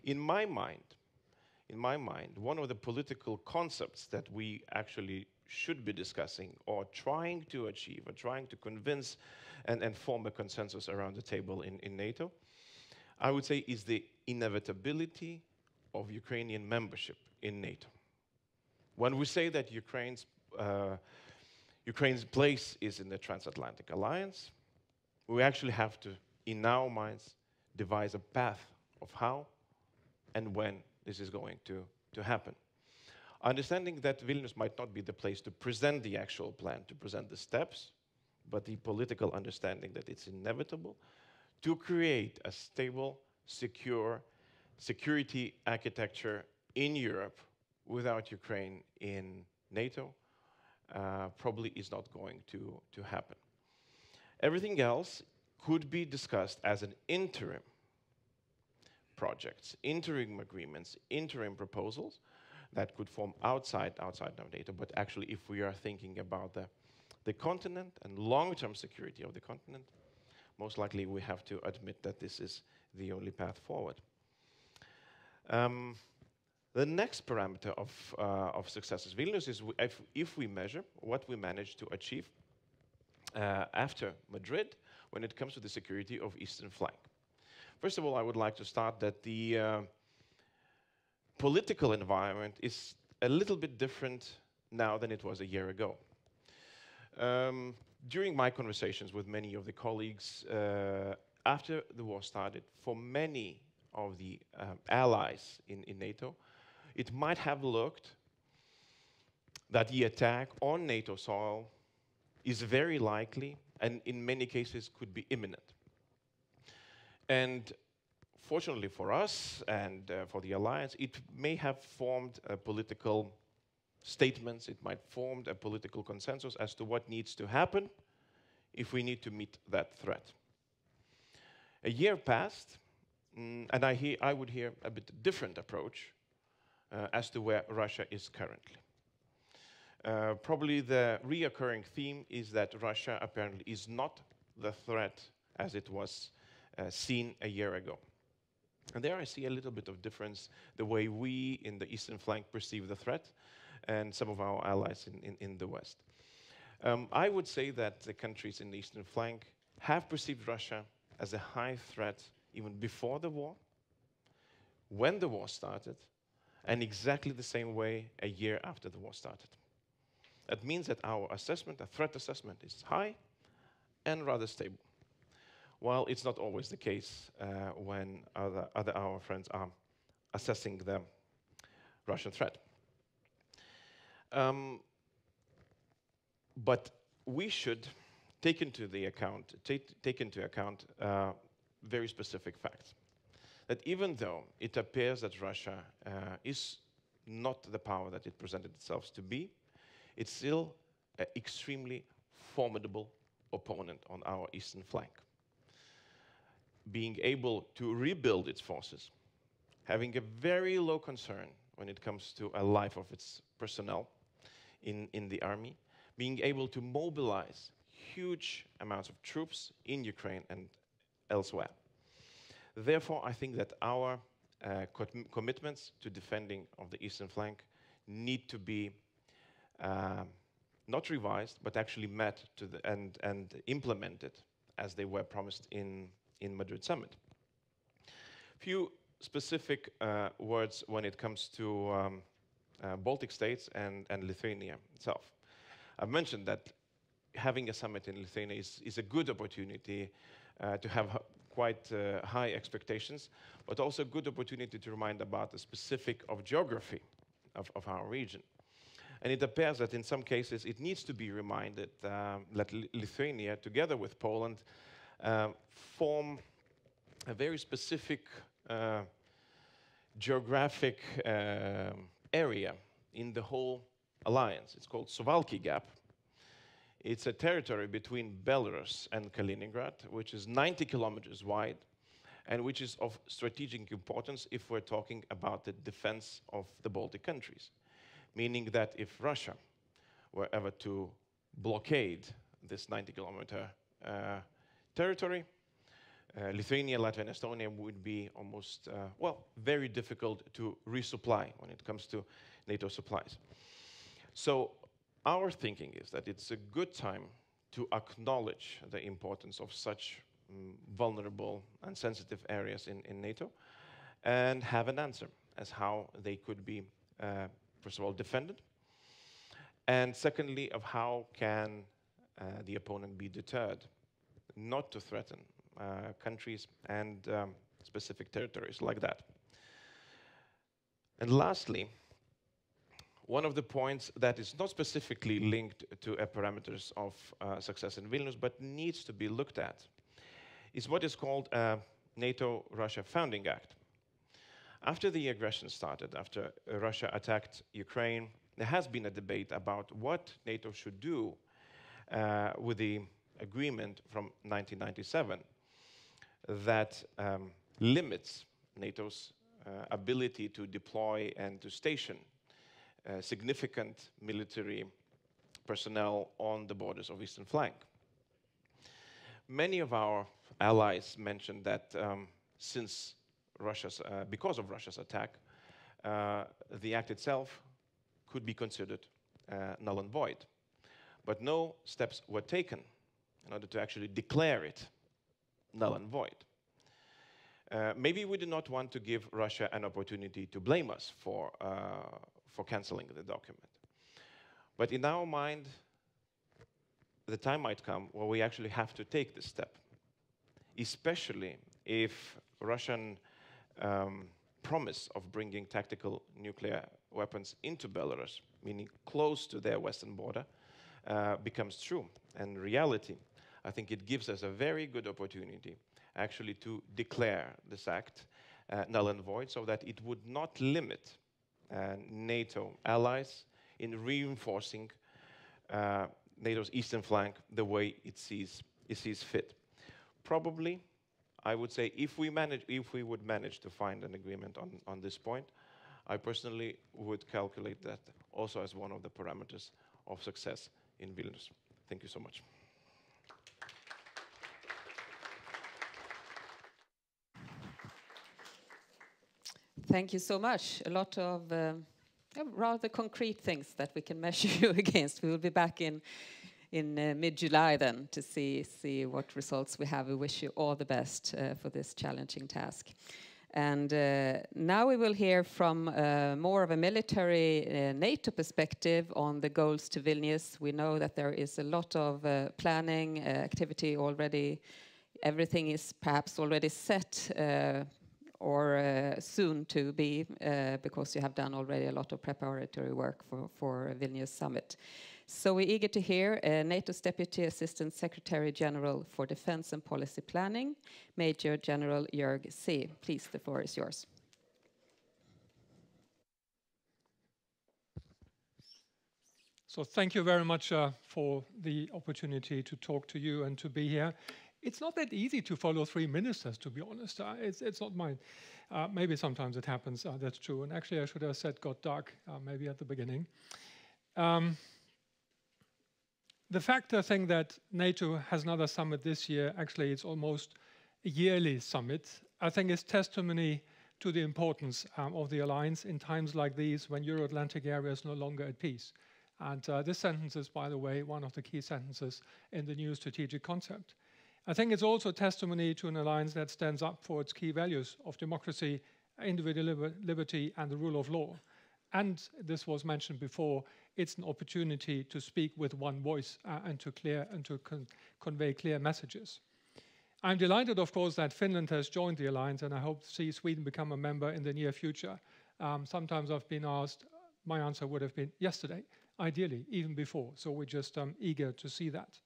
In my mind, one of the political concepts that we actually should be discussing or trying to achieve or trying to convince and form a consensus around the table in NATO, I would say, is the inevitability of Ukrainian membership in NATO. When we say that Ukraine's place is in the transatlantic alliance, we actually have to, in our minds, devise a path of how and when this is going to happen. Understanding that Vilnius might not be the place to present the actual plan, to present the steps, but the political understanding that it's inevitable to create a stable, secure security architecture in Europe without Ukraine in NATO probably is not going to happen. Everything else could be discussed as an interim projects, interim agreements, interim proposals that could form outside of NATO. But actually, if we are thinking about the continent and long-term security of the continent, most likely we have to admit that this is the only path forward. The next parameter of success at Vilnius is if we measure what we managed to achieve after Madrid when it comes to the security of eastern flank. First of all, I would like to start that the political environment is a little bit different now than it was a year ago. During my conversations with many of the colleagues after the war started, for many of the allies in NATO, it might have looked that the attack on NATO soil is very likely and in many cases could be imminent. And fortunately for us and for the alliance, it may have formed a political statements, it might form a political consensus as to what needs to happen if we need to meet that threat. A year passed, and I would hear a bit different approach as to where Russia is currently. Probably the reoccurring theme is that Russia apparently is not the threat as it was seen a year ago. And there I see a little bit of difference, the way we in the eastern flank perceive the threat and some of our allies in the West. I would say that the countries in the eastern flank have perceived Russia as a high threat even before the war, when the war started, and exactly the same way a year after the war started. That means that our assessment, a threat assessment, is high and rather stable. While it's not always the case when our friends are assessing the Russian threat. But we should take into account very specific facts. That even though it appears that Russia is not the power that it presented itself to be, it's still an extremely formidable opponent on our eastern flank. Being able to rebuild its forces, having a very low concern when it comes to a life of its personnel in the army, being able to mobilize huge amounts of troops in Ukraine and elsewhere. Therefore, I think that our commitments to defending of the eastern flank need to be not revised, but actually met to and implemented as they were promised in Madrid summit. Few specific words when it comes to Baltic states and Lithuania itself. I've mentioned that having a summit in Lithuania is a good opportunity to have quite high expectations, but also a good opportunity to remind about the specific of geography of our region. And it appears that in some cases it needs to be reminded that Lithuania, together with Poland, form a very specific geographic area in the whole alliance. It's called Suwalki Gap. It's a territory between Belarus and Kaliningrad, which is 90 kilometers wide, and which is of strategic importance if we're talking about the defense of the Baltic countries. Meaning that if Russia were ever to blockade this 90-kilometer territory, Lithuania, Latvia, and Estonia would be almost, very difficult to resupply when it comes to NATO supplies. So our thinking is that it's a good time to acknowledge the importance of such vulnerable and sensitive areas in NATO and have an answer as how they could be, first of all, defended, and secondly, of how can the opponent be deterred not to threaten countries and specific territories like that. And lastly, one of the points that is not specifically linked to parameters of success in Vilnius, but needs to be looked at, is what is called a NATO-Russia Founding Act. After the aggression started, after Russia attacked Ukraine, there has been a debate about what NATO should do with the agreement from 1997 that limits NATO's ability to deploy and to station significant military personnel on the borders of eastern flank. Many of our allies mentioned that because of Russia's attack, the act itself could be considered null and void. But no steps were taken in order to actually declare it null and void. Maybe we do not want to give Russia an opportunity to blame us for canceling the document. But in our mind, the time might come where we actually have to take this step, especially if Russian promise of bringing tactical nuclear weapons into Belarus, meaning close to their western border, becomes true and reality. I think it gives us a very good opportunity actually to declare this act null and void so that it would not limit NATO allies in reinforcing NATO's eastern flank the way it sees fit. Probably, I would say, if we would manage to find an agreement on this point, I personally would calculate that also as one of the parameters of success in Vilnius. Thank you so much. Thank you so much. A lot of rather concrete things that we can measure you against. We will be back in mid-July then to see what results we have. We wish you all the best for this challenging task. And now we will hear from more of a military NATO perspective on the goals to Vilnius. We know that there is a lot of planning activity already. Everything is perhaps already set or soon to be, because you have done already a lot of preparatory work for Vilnius summit. So we're eager to hear NATO's Deputy Assistant Secretary General for Defense and Policy Planning, Major General Jörg C. Please, the floor is yours. So thank you very much for the opportunity to talk to you and to be here. It's not that easy to follow three ministers, to be honest. It's not mine. Maybe sometimes it happens, that's true. And actually I should have said got dark maybe at the beginning. The fact, I think, that NATO has another summit this year, actually it's almost a yearly summit, I think is testimony to the importance of the alliance in times like these when Euro-Atlantic area is no longer at peace. And this sentence is, by the way, one of the key sentences in the new strategic concept. I think it's also testimony to an alliance that stands up for its key values of democracy, individual liberty, and the rule of law. And this was mentioned before, it's an opportunity to speak with one voice and to convey clear messages. I'm delighted, of course, that Finland has joined the alliance, and I hope to see Sweden become a member in the near future. Sometimes I've been asked, my answer would have been yesterday, ideally, even before. So we're just eager to see that.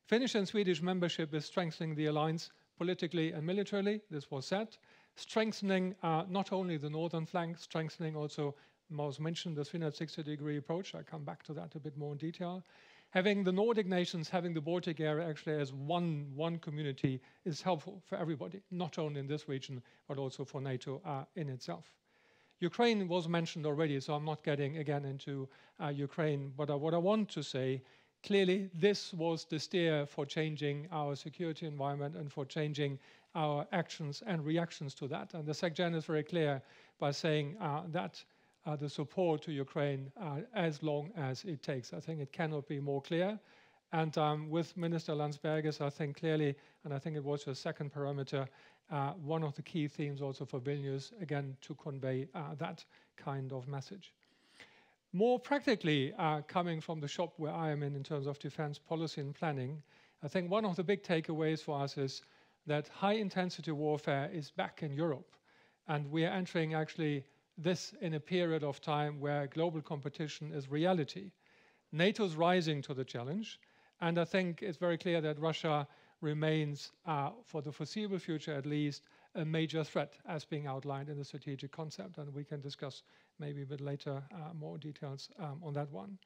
Finnish and Swedish membership is strengthening the alliance politically and militarily, this was said, strengthening not only the northern flank, strengthening also, was mentioned, the 360-degree approach. I'll come back to that a bit more in detail. Having the Nordic nations, having the Baltic area actually as one community is helpful for everybody, not only in this region, but also for NATO in itself. Ukraine was mentioned already, so I'm not getting again into Ukraine, but what I want to say, clearly this was the steer for changing our security environment and for changing our actions and reactions to that. And the SecGen is very clear by saying that the support to Ukraine as long as it takes. I think it cannot be more clear. And with Minister Landsbergis, I think clearly, and I think it was the second parameter, one of the key themes also for Vilnius, again, to convey that kind of message. More practically, coming from the shop where I am in terms of defense policy and planning, I think one of the big takeaways for us is that high-intensity warfare is back in Europe. And we are entering actually this in a period of time where global competition is reality. NATO is rising to the challenge, and I think it's very clear that Russia remains, for the foreseeable future at least, a major threat as being outlined in the strategic concept, and we can discuss maybe a bit later more details on that one.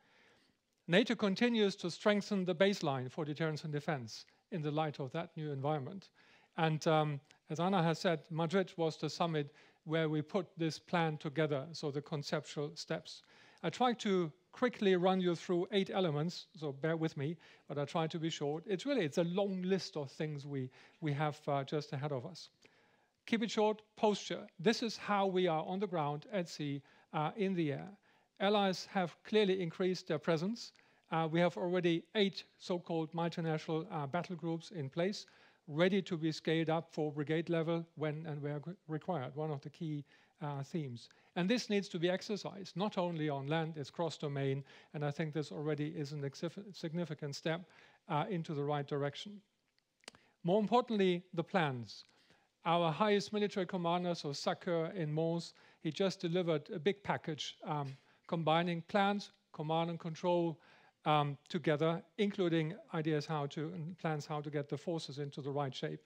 NATO continues to strengthen the baseline for deterrence and defense in the light of that new environment. And as Anna has said, Madrid was the summit where we put this plan together, so the conceptual steps. I tried to quickly run you through 8 elements, so bear with me, but I try to be short. It's a long list of things we have just ahead of us. Keep it short, posture. This is how we are on the ground, at sea, in the air. Allies have clearly increased their presence. We have already 8 so-called multinational battle groups in place, ready to be scaled up for brigade level when and where required, one of the key themes. And this needs to be exercised, not only on land, it's cross-domain, and I think this already is a significant step into the right direction. More importantly, the plans. Our highest military commander, so Secreary in Mons, he just delivered a big package combining plans, command and control, together, including ideas plans how to get the forces into the right shape.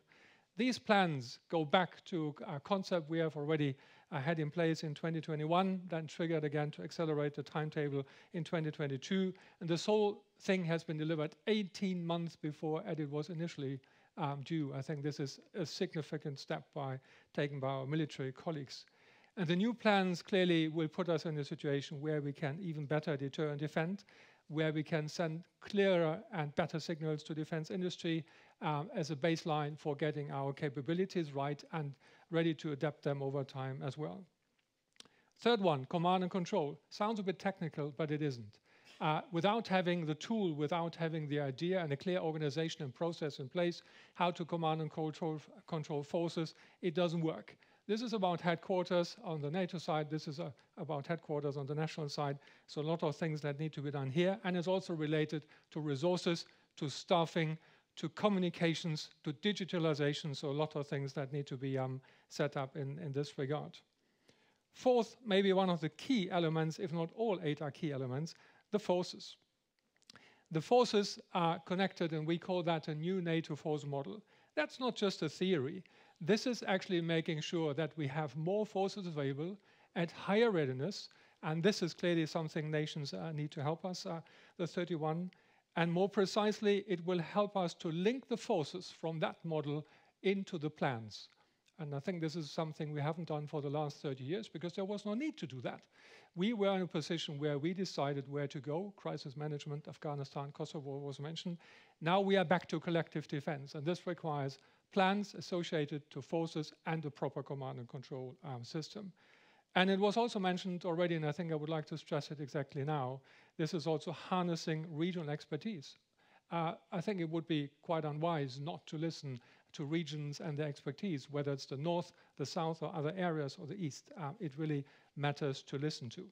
These plans go back to a concept we have already had in place in 2021, then triggered again to accelerate the timetable in 2022. And this whole thing has been delivered 18 months before it was initially due. I think this is a significant step taken by our military colleagues. And the new plans clearly will put us in a situation where we can even better deter and defend. where we can send clearer and better signals to defense industry as a baseline for getting our capabilities right and ready to adapt them over time as well. Third one, command and control. Sounds a bit technical, but it isn't. Without having the tool, without having the idea and a clear organization and process in place, how to command and control forces, it doesn't work. This is about headquarters on the NATO side. This is about headquarters on the national side. So a lot of things that need to be done here. And it's also related to resources, to staffing, to communications, to digitalization. So a lot of things that need to be set up in this regard. Fourth, maybe one of the key elements, if not all 8 are key elements, the forces. The forces are connected, and we call that a new NATO force model. That's not just a theory. This is actually making sure that we have more forces available at higher readiness, and this is clearly something nations need to help us, the 31. And more precisely, it will help us to link the forces from that model into the plans. And I think this is something we haven't done for the last 30 years because there was no need to do that. We were in a position where we decided where to go. Crisis management, Afghanistan, Kosovo was mentioned. Now we are back to collective defense, and this requires plans associated to forces and a proper command and control system. And it was also mentioned already, and I think I would like to stress it exactly now, this is also harnessing regional expertise. I think it would be quite unwise not to listen to regions and their expertise, whether it's the north, the south, or other areas, or the east. It really matters to listen to.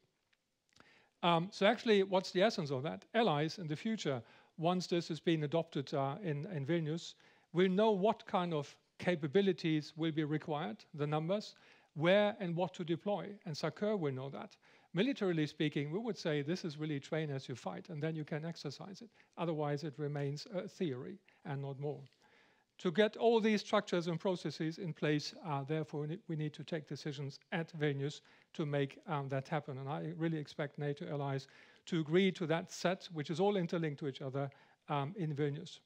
So actually, what's the essence of that? Allies in the future, once this has been adopted in Vilnius, will know what kind of capabilities will be required, the numbers, where and what to deploy. And Secure will know that. Militarily speaking, we would say this is really train as you fight, and then you can exercise it. Otherwise, it remains a theory and not more. To get all these structures and processes in place, therefore, we need to take decisions at Vilnius to make that happen. And I really expect NATO allies to agree to that set, which is all interlinked to each other in Vilnius.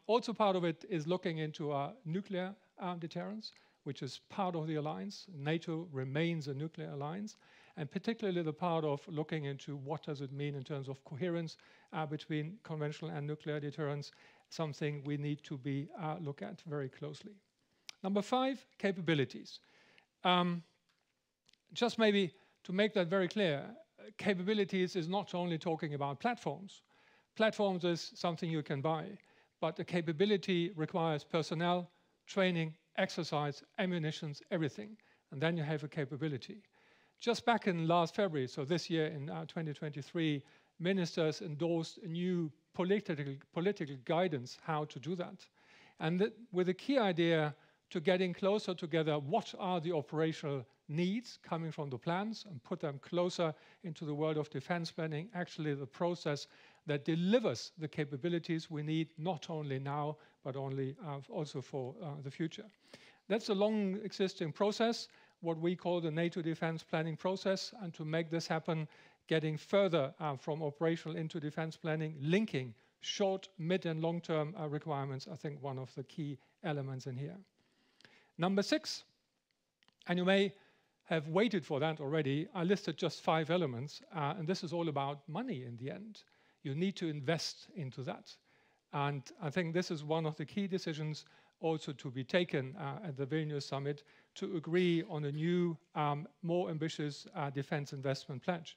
Also part of it is looking into nuclear deterrence, which is part of the alliance. NATO remains a nuclear alliance, and particularly the part of looking into what does it mean in terms of coherence between conventional and nuclear deterrence, something we need to be look at very closely. Number 5, capabilities. Just maybe to make that very clear, capabilities is not only talking about platforms. Platforms is something you can buy, but the capability requires personnel, training, exercise, ammunitions, everything, and then you have a capability. Just back in last February, so this year in 2023, ministers endorsed a new political guidance how to do that. And with a key idea to getting closer together, what are the operational needs coming from the plans and put them closer into the world of defense planning, actually the process that delivers the capabilities we need not only now, but also for the future. That's a long existing process, what we call the NATO defense planning process, and to make this happen, getting further from operational into defense planning, linking short, mid, and long-term requirements, I think one of the key elements in here. Number 6, and you may have waited for that already, I listed just 5 elements, and this is all about money in the end. You need to invest into that. And I think this is one of the key decisions also to be taken at the Vilnius summit to agree on a new, more ambitious defense investment pledge.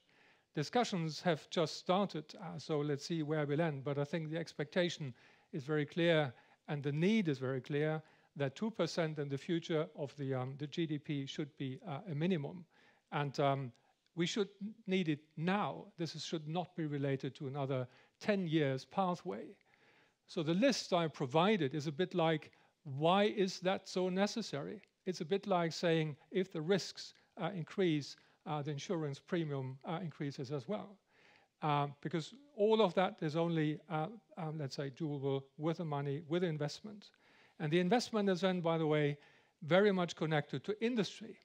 Discussions have just started, so let's see where we'll end. But I think the expectation is very clear, and the need is very clear, that 2% in the future of the GDP should be a minimum. And we should need it now. This should not be related to another 10 years pathway. So the list I provided is a bit like, why is that so necessary? It's a bit like saying, if the risks increase, the insurance premium increases as well. Because all of that is only, let's say, doable with the money, with the investment. And the investment is then, by the way, very much connected to industry.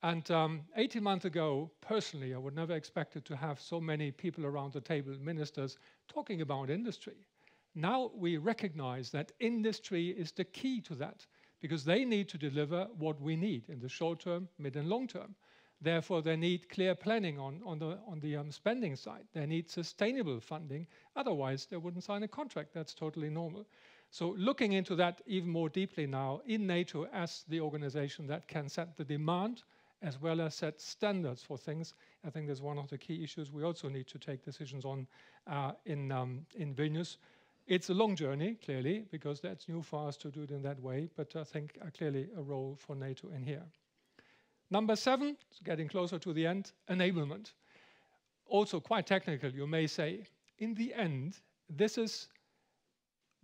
And 18 months ago, personally, I would never expected to have so many people around the table, ministers, talking about industry. Now we recognize that industry is the key to that, because they need to deliver what we need in the short term, mid and long term. Therefore, they need clear planning on the spending side. They need sustainable funding. Otherwise, they wouldn't sign a contract. That's totally normal. So looking into that even more deeply now in NATO as the organization that can set the demand as well as set standards for things, I think that's one of the key issues we also need to take decisions on in Vilnius. It's a long journey, clearly, because that's new for us to do it in that way, but I think clearly a role for NATO in here. Number 7, getting closer to the end, enablement. Also quite technical, you may say. In the end, this is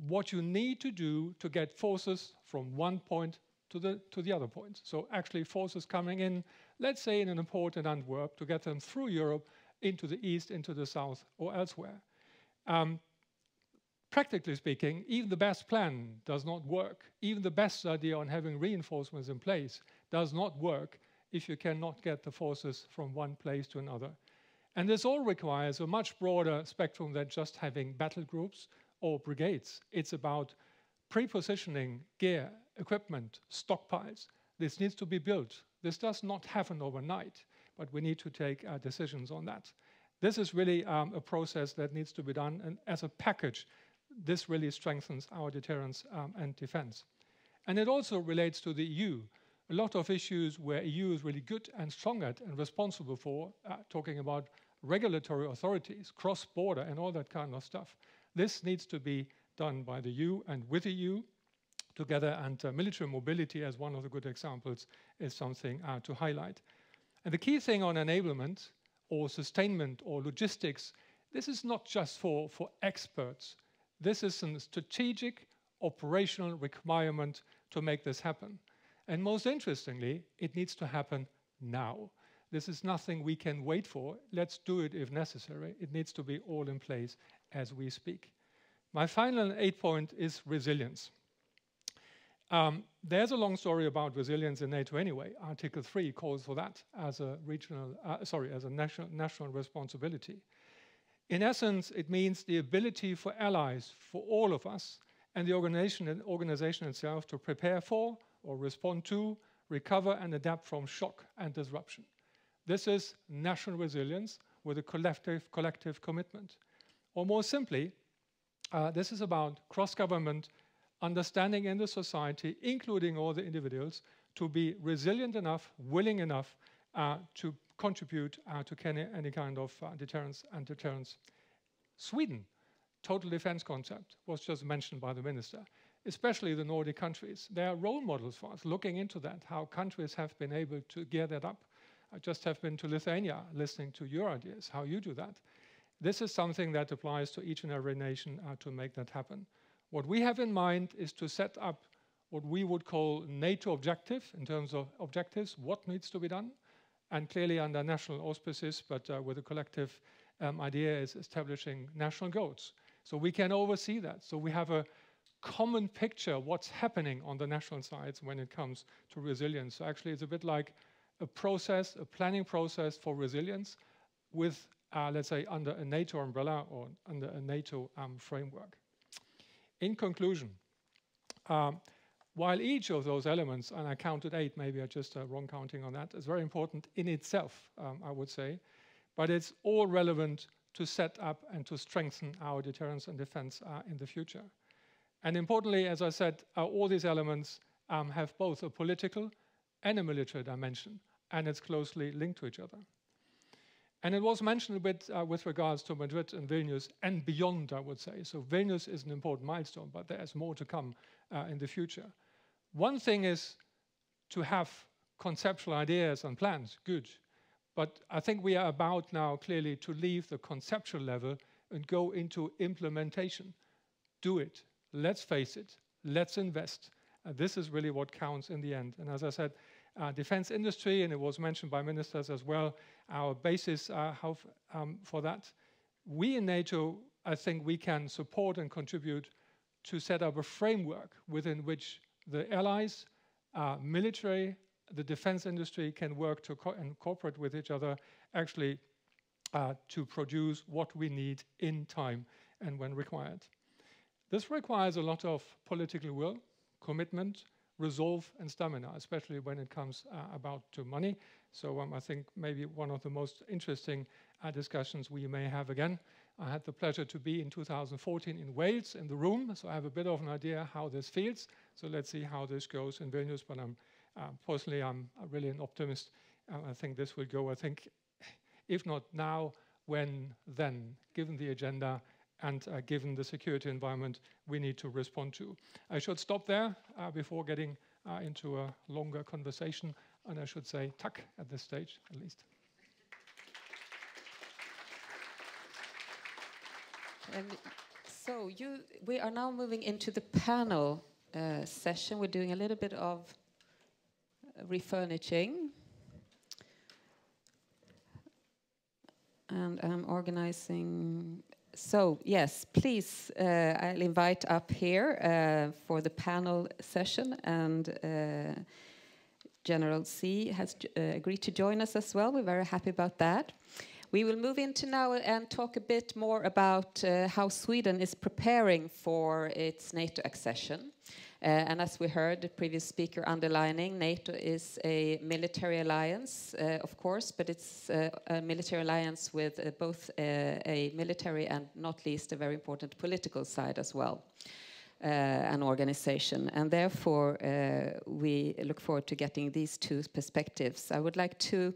what you need to do to get forces from one point to the other point. So actually forces coming in, let's say in an port in Antwerp, to get them through Europe into the east, into the south, or elsewhere. Practically speaking, even the best plan does not work. Even the best idea on having reinforcements in place does not work if you cannot get the forces from one place to another. And this all requires a much broader spectrum than just having battle groups or brigades. It's about pre-positioning, gear, equipment, stockpiles. This needs to be built. This does not happen overnight, but we need to take decisions on that. This is really a process that needs to be done, and as a package, this really strengthens our deterrence and defense. And it also relates to the EU. A lot of issues where EU is really good and strong at and responsible for, talking about regulatory authorities, cross-border and all that kind of stuff. This needs to be done by the EU and with the EU together, and military mobility as one of the good examples is something to highlight. And the key thing on enablement or sustainment or logistics, this is not just for experts. This is a strategic operational requirement to make this happen. And most interestingly, it needs to happen now. This is nothing we can wait for. Let's do it if necessary. It needs to be all in place as we speak. My final 8 point is resilience. There's a long story about resilience in NATO anyway. Article 3 calls for that as a national responsibility. In essence, it means the ability for allies, for all of us, and the organization itself to prepare for or respond to, recover and adapt from shock and disruption. This is national resilience with a collective commitment. Or more simply, this is about cross-government understanding in the society, including all the individuals, to be resilient enough, willing enough to contribute to any kind of deterrence and deterrence. Sweden, total defense concept, was just mentioned by the minister, especially the Nordic countries. They are role models for us, looking into that, how countries have been able to gear that up. I just have been to Lithuania, listening to your ideas, how you do that. This is something that applies to each and every nation to make that happen. What we have in mind is to set up what we would call NATO objective in terms of objectives, what needs to be done, and clearly under national auspices, but with a collective idea is establishing national goals. So we can oversee that. So we have a common picture of what's happening on the national sides when it comes to resilience. So actually it's a bit like a process, a planning process for resilience with, let's say, under a NATO umbrella or under a NATO framework. In conclusion, while each of those elements, and I counted 8, maybe I just wrong counting on that, is very important in itself, I would say, but it's all relevant to set up and to strengthen our deterrence and defense in the future. And importantly, as I said, all these elements have both a political and a military dimension, and it's closely linked to each other. And it was mentioned a bit with regards to Madrid and Vilnius and beyond, I would say. So Vilnius is an important milestone, but there's more to come in the future. One thing is to have conceptual ideas and plans, good. But I think we are about now clearly to leave the conceptual level and go into implementation. Do it. Let's face it. Let's invest. This is really what counts in the end. And as I said, defense industry, and it was mentioned by ministers as well, our basis for that. We in NATO, I think we can support and contribute to set up a framework within which the allies, military, the defense industry can work to and cooperate with each other, actually to produce what we need in time and when required. This requires a lot of political will, commitment, resolve and stamina, especially when it comes about to money. So I think maybe one of the most interesting discussions we may have again. I had the pleasure to be in 2014 in Wales in the room, so I have a bit of an idea how this feels. So let's see how this goes in Vilnius, but personally I'm really an optimist. I think this will go, I think, if not now, when, then, given the agenda and given the security environment we need to respond to. I should stop there before getting into a longer conversation, and I should say tack at this stage, at least. So we are now moving into the panel session. We're doing a little bit of refurnishing. And I'm organizing. So yes, please, I'll invite up here for the panel session, and General C has agreed to join us as well. We're very happy about that. We will move into now and talk a bit more about how Sweden is preparing for its NATO accession. And as we heard the previous speaker underlining, NATO is a military alliance, of course, but it's a military alliance with both a military and not least a very important political side as well, an organization. And therefore, we look forward to getting these two perspectives. I would like to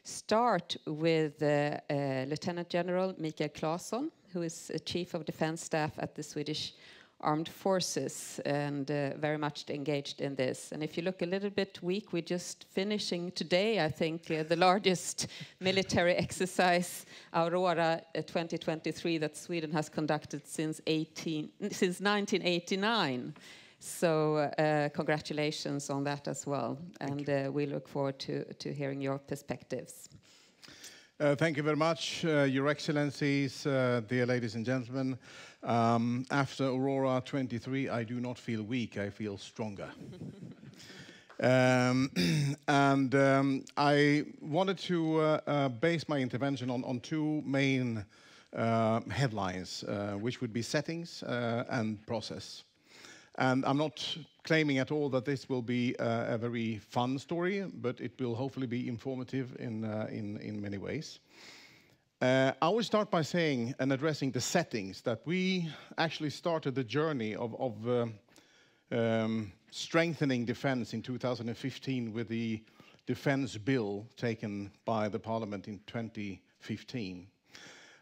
start with Lieutenant General Mikael Claesson, who is Chief of Defense Staff at the Swedish Armed Forces and very much engaged in this. And if you look a little bit weak, we're just finishing today, I think, the largest military exercise, Aurora 2023, that Sweden has conducted since 1989. So congratulations on that as well. And we look forward to hearing your perspectives. Thank you very much, Your Excellencies, dear ladies and gentlemen. After Aurora 23, I do not feel weak, I feel stronger. I wanted to base my intervention on two main headlines, which would be settings and process. And I'm not claiming at all that this will be a very fun story, but it will hopefully be informative in many ways. I will start by saying and addressing the settings that we actually started the journey of strengthening defense in 2015 with the defense bill taken by the parliament in 2015.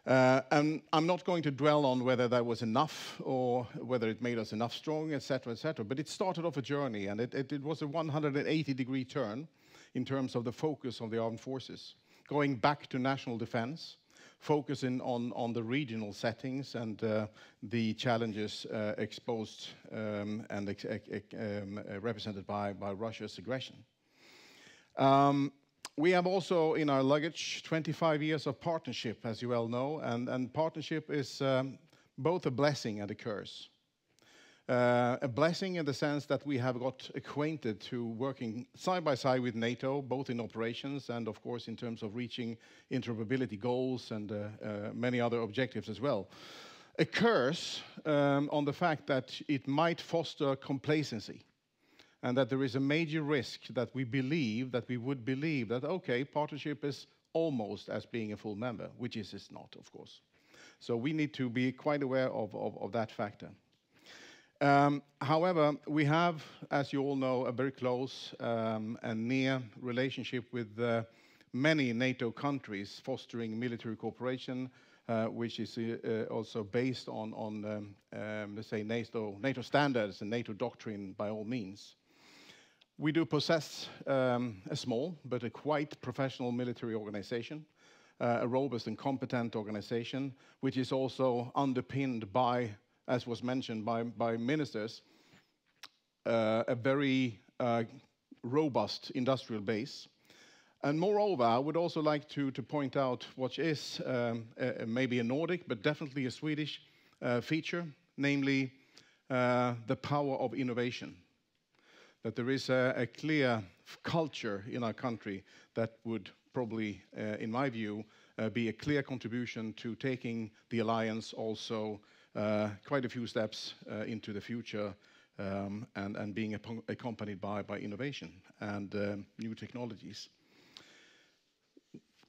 And I'm not going to dwell on whether that was enough or whether it made us enough strong, etc., but it started off a journey, and it was a 180-degree turn in terms of the focus of the armed forces, going back to national defense, focusing on the regional settings and the challenges exposed and represented by Russia's aggression. We have also in our luggage 25 years of partnership, as you well know, and partnership is both a blessing and a curse. A blessing in the sense that we have got acquainted to working side by side with NATO, both in operations and, of course, in terms of reaching interoperability goals and many other objectives as well. A curse on the fact that it might foster complacency, and that there is a major risk that we would believe that, okay, partnership is almost as being a full member, which is not, of course. So we need to be quite aware of that factor. However, we have, as you all know, a very close and near relationship with many NATO countries fostering military cooperation, which is also based on let's say, NATO standards and NATO doctrine by all means. We do possess a small but a quite professional military organization, a robust and competent organization, which is also underpinned by, as was mentioned by ministers, a very robust industrial base. And moreover, I would also like to point out what is maybe a Nordic, but definitely a Swedish feature, namely the power of innovation. That there is a clear culture in our country that would probably, in my view, be a clear contribution to taking the alliance also quite a few steps into the future and being accompanied by innovation and new technologies.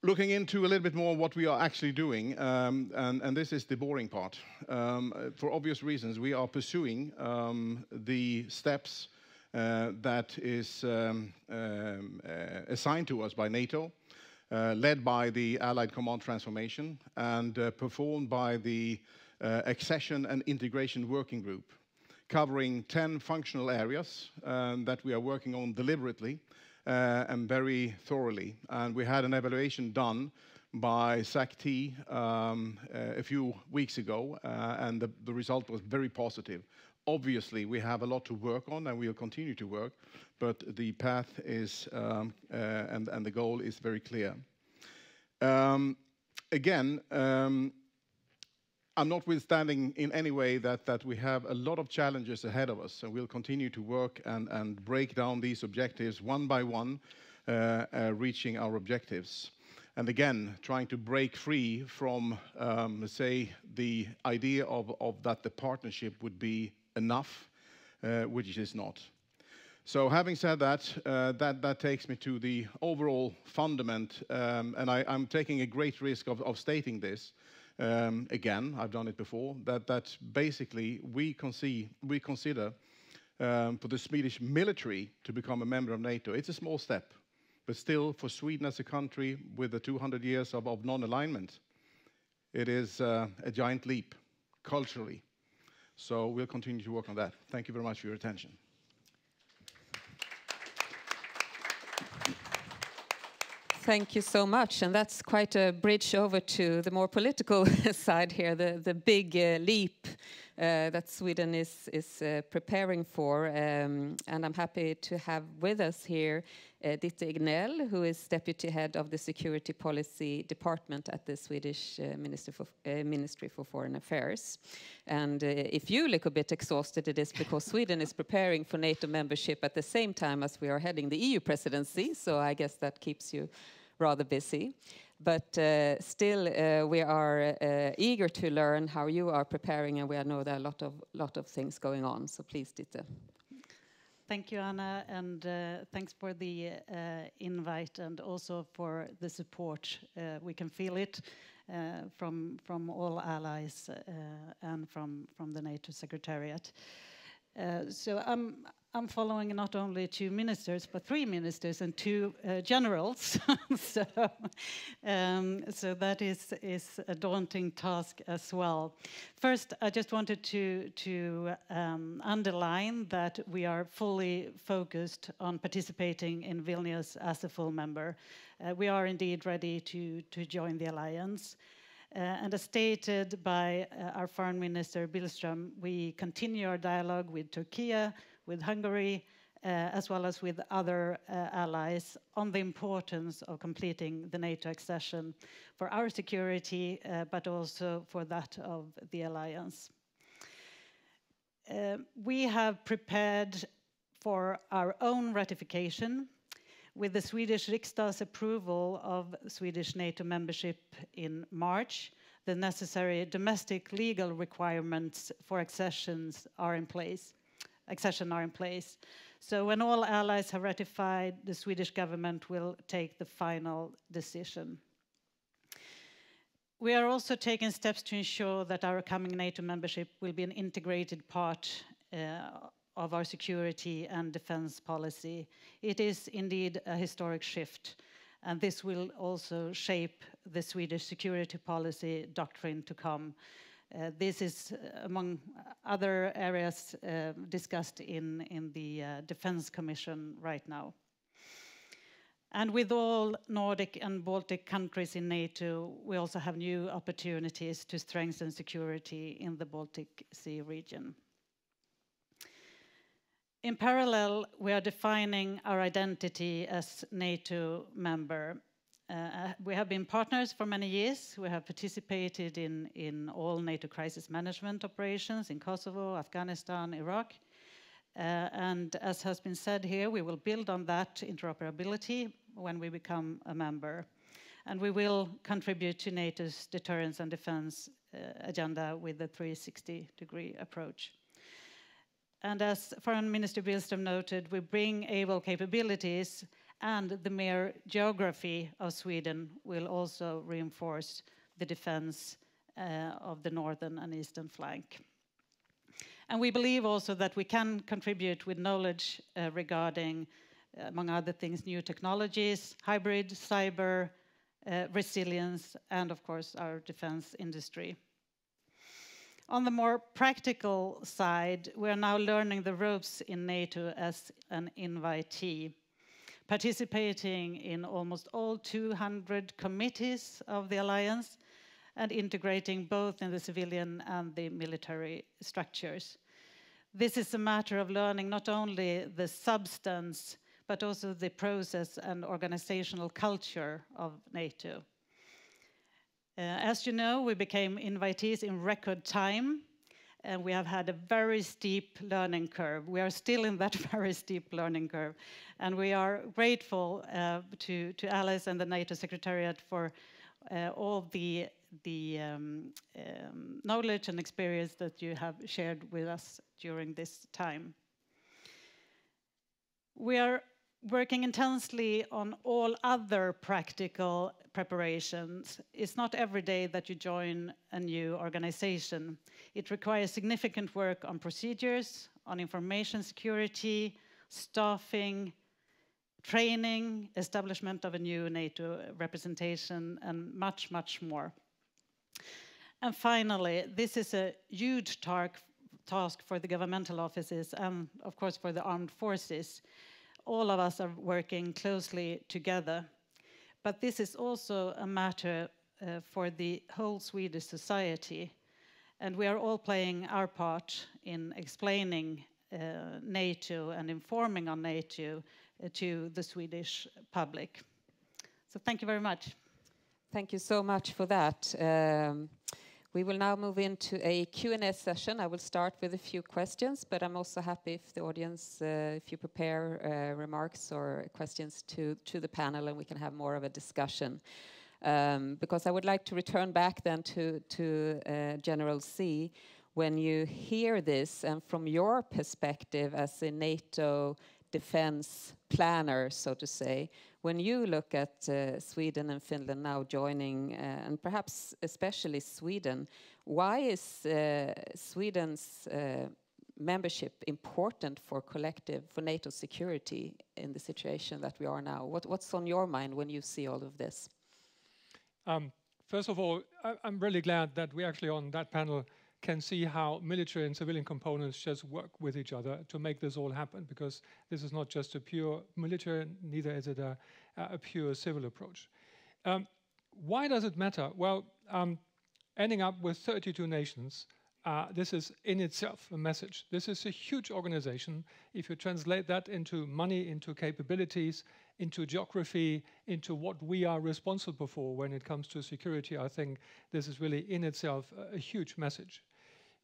Looking into a little bit more what we are actually doing, and this is the boring part. For obvious reasons, we are pursuing the steps that is assigned to us by NATO, led by the Allied Command Transformation, and performed by the Accession and Integration Working Group, covering 10 functional areas that we are working on deliberately and very thoroughly. And we had an evaluation done by SACT a few weeks ago, and the result was very positive. Obviously, we have a lot to work on, and we will continue to work, but the path is, and the goal is very clear. Again, I'm notwithstanding in any way that we have a lot of challenges ahead of us, and we'll continue to work and break down these objectives one by one, reaching our objectives. And again, trying to break free from, let's say, the idea of that the partnership would be enough, which it is not. So having said that, that takes me to the overall fundament, and I'm taking a great risk of stating this. Again, I've done it before, that basically we consider for the Swedish military to become a member of NATO. It's a small step, but still for Sweden as a country with the 200 years of non-alignment, it is a giant leap culturally. So we'll continue to work on that. Thank you very much for your attention. Thank you so much, and that's quite a bridge over to the more political side here, the big leap that Sweden is preparing for, and I'm happy to have with us here Ditte Ignell, who is Deputy Head of the Security Policy Department at the Swedish Ministry for Foreign Affairs. And if you look a bit exhausted, it is because Sweden is preparing for NATO membership at the same time as we are heading the EU presidency, so I guess that keeps you rather busy. But still, we are eager to learn how you are preparing, and we know there are a lot of things going on. So please, Ditte. Thank you, Anna, and thanks for the invite and also for the support. We can feel it from all allies and from the NATO Secretariat. So I'm following not only 2 ministers, but 3 ministers and 2 generals. So that is a daunting task as well. First, I just wanted to underline that we are fully focused on participating in Vilnius as a full member. We are indeed ready to join the alliance. And as stated by our Foreign Minister Billström, we continue our dialogue with Turkey, with Hungary, as well as with other allies on the importance of completing the NATO accession for our security, but also for that of the alliance. We have prepared for our own ratification with the Swedish Riksdags's approval of Swedish NATO membership in March. The necessary domestic legal requirements for accession are in place. So when all allies have ratified, the Swedish government will take the final decision. We are also taking steps to ensure that our coming NATO membership will be an integrated part of our security and defense policy. It is indeed a historic shift, and this will also shape the Swedish security policy doctrine to come. This is, among other areas, discussed in the Defense Commission right now. And with all Nordic and Baltic countries in NATO, we also have new opportunities to strengthen security in the Baltic Sea region. In parallel, we are defining our identity as NATO member. We have been partners for many years. We have participated in all NATO crisis management operations in Kosovo, Afghanistan, Iraq. And as has been said here, we will build on that interoperability when we become a member. And we will contribute to NATO's deterrence and defense agenda with the 360-degree approach. And as Foreign Minister Billström noted, we bring able capabilities, and the mere geography of Sweden will also reinforce the defense of the northern and eastern flank. And we believe also that we can contribute with knowledge regarding, among other things, new technologies, hybrid, cyber, resilience, and of course our defense industry. On the more practical side, we are now learning the ropes in NATO as an invitee, participating in almost all 200 committees of the alliance and integrating both in the civilian and the military structures. This is a matter of learning not only the substance, but also the process and organizational culture of NATO. As you know, we became invitees in record time, and we have had a very steep learning curve. We are still in that very steep learning curve, and we are grateful to Alice and the NATO Secretariat for all the knowledge and experience that you have shared with us during this time. We are working intensely on all other practical preparations. It's not every day that you join a new organization. It requires significant work on procedures, on information security, staffing, training, establishment of a new NATO representation, and much, much more. And finally, this is a huge task for the governmental offices and, of course, for the armed forces. All of us are working closely together. But this is also a matter for the whole Swedish society. And we are all playing our part in explaining NATO and informing on NATO to the Swedish public. So thank you very much. Thank you so much for that. We will now move into a Q&A session. I will start with a few questions, but I'm also happy if the audience, if you prepare remarks or questions to the panel, and we can have more of a discussion. Because I would like to return back then to General C. When you hear this, and from your perspective as a NATO defense planner, so to say, when you look at Sweden and Finland now joining, and perhaps especially Sweden, why is Sweden's membership important for NATO security in the situation that we are now? What's on your mind when you see all of this? First of all, I'm really glad that we actually on that panel can see how military and civilian components just work with each other to make this all happen, because this is not just a pure military, neither is it a pure civil approach. Why does it matter? Well, ending up with 32 nations, this is in itself a message. This is a huge organization. If you translate that into money, into capabilities, into geography, into what we are responsible for when it comes to security, I think this is really in itself a huge message.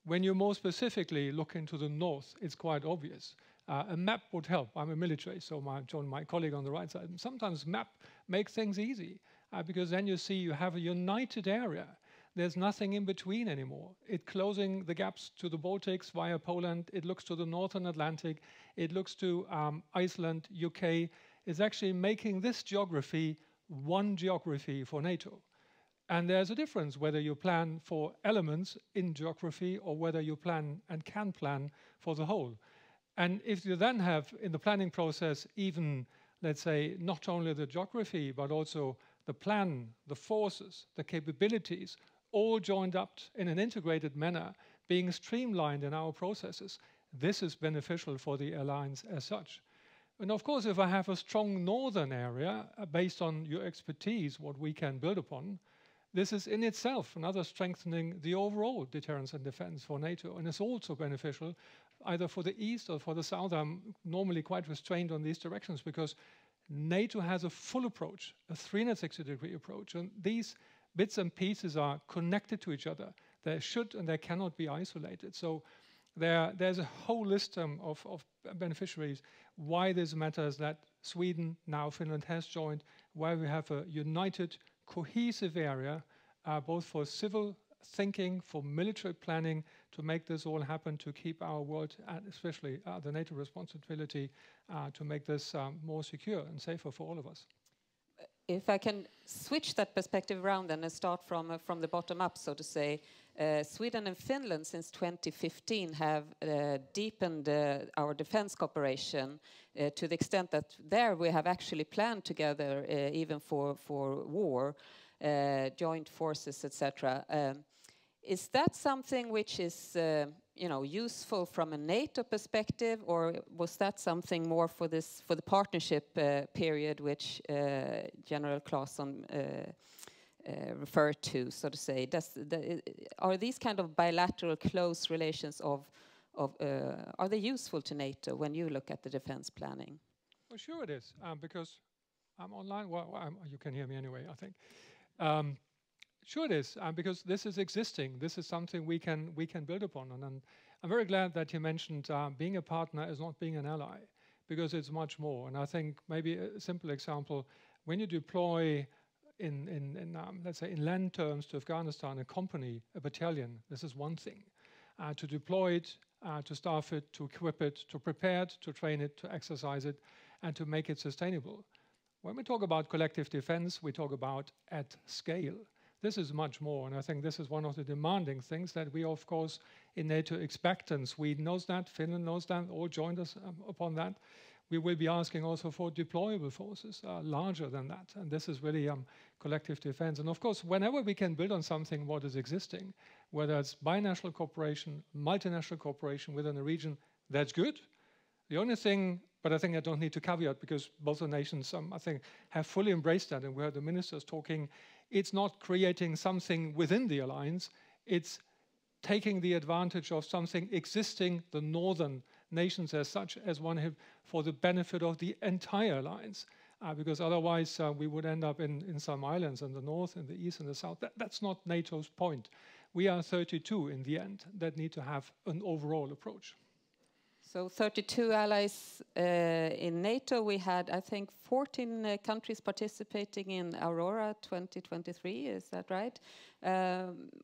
When you more specifically look into the north, it's quite obvious. A map would help. I'm a military, so John, my colleague on the right side, sometimes map makes things easy, because then you see you have a united area. There's nothing in between anymore. It closing the gaps to the Baltics via Poland. It looks to the Northern Atlantic. It looks to Iceland, UK. It's actually making this geography one geography for NATO. And there's a difference whether you plan for elements in geography or whether you plan and can plan for the whole. And if you then have in the planning process even, let's say, not only the geography, but also the plan, the forces, the capabilities, all joined up in an integrated manner, being streamlined in our processes, this is beneficial for the alliance as such. And of course, if I have a strong northern area, based on your expertise, what we can build upon, this is in itself another strengthening the overall deterrence and defense for NATO. And it's also beneficial either for the East or for the South. I'm normally quite restrained on these directions because NATO has a full approach, a 360-degree approach. And these bits and pieces are connected to each other. They should and they cannot be isolated. So there's a whole list of beneficiaries. Why this matters that Sweden, now Finland has joined, why we have a united, cohesive area, both for civil thinking, for military planning, to make this all happen, to keep our world, and especially the NATO responsibility, to make this more secure and safer for all of us. If I can switch that perspective around and start from the bottom up, so to say, Sweden and Finland since 2015 have deepened our defense cooperation to the extent that there we have actually planned together, even for war, joint forces, etc. Is that something which is useful from a NATO perspective, or was that something more for the partnership period, which General Claesson referred to, so to say? Are these kind of bilateral close relations are they useful to NATO when you look at the defense planning? Well, sure it is, because I'm online. Well, you can hear me anyway, I think. Sure it is, because this is existing. This is something we can build upon. And I'm very glad that you mentioned being a partner is not being an ally, because it's much more. And I think maybe a simple example, when you deploy let's say in land terms to Afghanistan, a company, a battalion, this is one thing. To deploy it, to staff it, to equip it, to prepare it, to train it, to exercise it, and to make it sustainable. When we talk about collective defense, we talk about at scale. This is much more, and I think this is one of the demanding things that we, of course, in NATO expect, and Sweden knows that, Finland knows that, all joined us upon that. We will be asking also for deployable forces larger than that, and this is really collective defense. And of course, whenever we can build on something what is existing, whether it's binational cooperation, multinational cooperation within a region, that's good. The only thing, but I think I don't need to caveat, because both the nations, I think, have fully embraced that, and we heard the ministers talking. It's not creating something within the alliance, it's taking the advantage of something existing, the northern nations as such, as one for the benefit of the entire alliance. Because otherwise we would end up in some islands in the north, in the east, and the south. That's not NATO's point. We are 32 in the end that need to have an overall approach. So 32 allies in NATO. We had, I think, 14 countries participating in Aurora 2023. Is that right?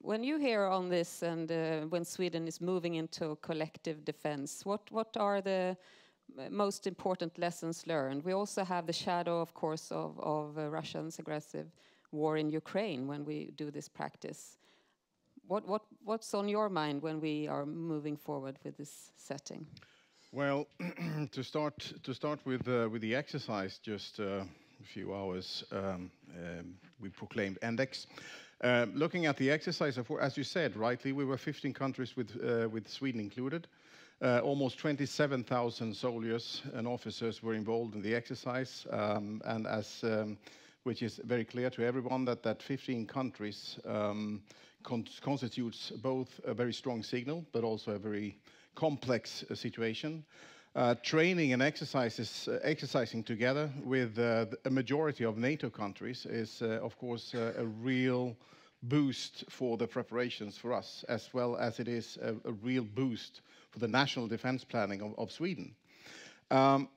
When you hear on this, and when Sweden is moving into collective defense, what are the most important lessons learned? We also have the shadow, of course, of Russia's aggressive war in Ukraine when we do this practice. What's on your mind when we are moving forward with this setting? Well, to start with the exercise, just a few hours we proclaimed index. Looking at the exercise, as you said rightly, we were 15 countries with Sweden included. Almost 27,000 soldiers and officers were involved in the exercise, and which is very clear to everyone that 15 countries constitutes both a very strong signal, but also a very complex situation. Training and exercising together with a majority of NATO countries is, of course, a real boost for the preparations for us, as well as it is a real boost for the national defense planning of Sweden.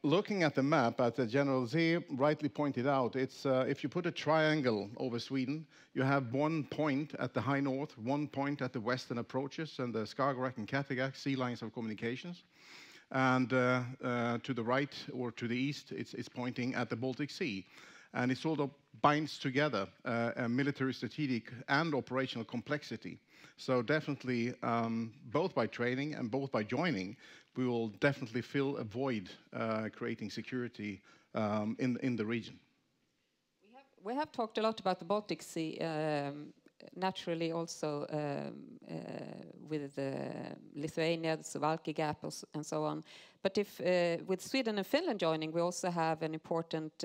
Looking at the map, as General Z rightly pointed out, it's if you put a triangle over Sweden, you have one point at the high north, one point at the western approaches and the Skagerrak and Kattegat sea lines of communications, and to the right or to the east, it's pointing at the Baltic Sea, and it sort of binds together a military, strategic, and operational complexity. So definitely, both by training and both by joining, we will definitely fill a void, creating security in the region. We have talked a lot about the Baltic Sea, naturally also with Lithuania, the Suwalki Gap, and so on. But if with Sweden and Finland joining, we also have an important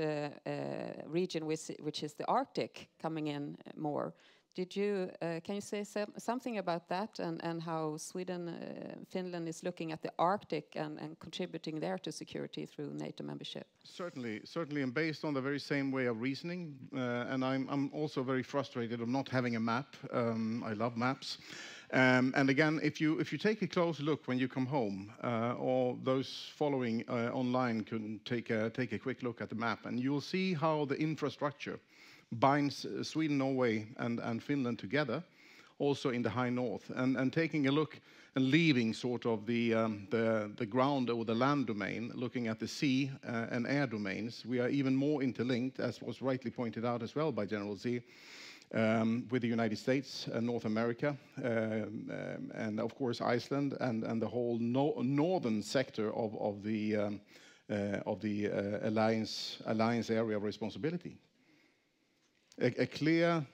region which is the Arctic coming in more. Can you say something about that and how Sweden, Finland is looking at the Arctic and contributing there to security through NATO membership? Certainly, and based on the very same way of reasoning. And I'm also very frustrated of not having a map. I love maps. And again, if you take a close look when you come home, or those following online can take a quick look at the map, and you'll see how the infrastructure binds Sweden, Norway, and Finland together, also in the high north. And taking a look and leaving sort of the ground or the land domain, looking at the sea and air domains. We are even more interlinked, as was rightly pointed out as well by General Z, with the United States and North America, and of course Iceland, and the whole northern sector of the alliance area of responsibility. A clear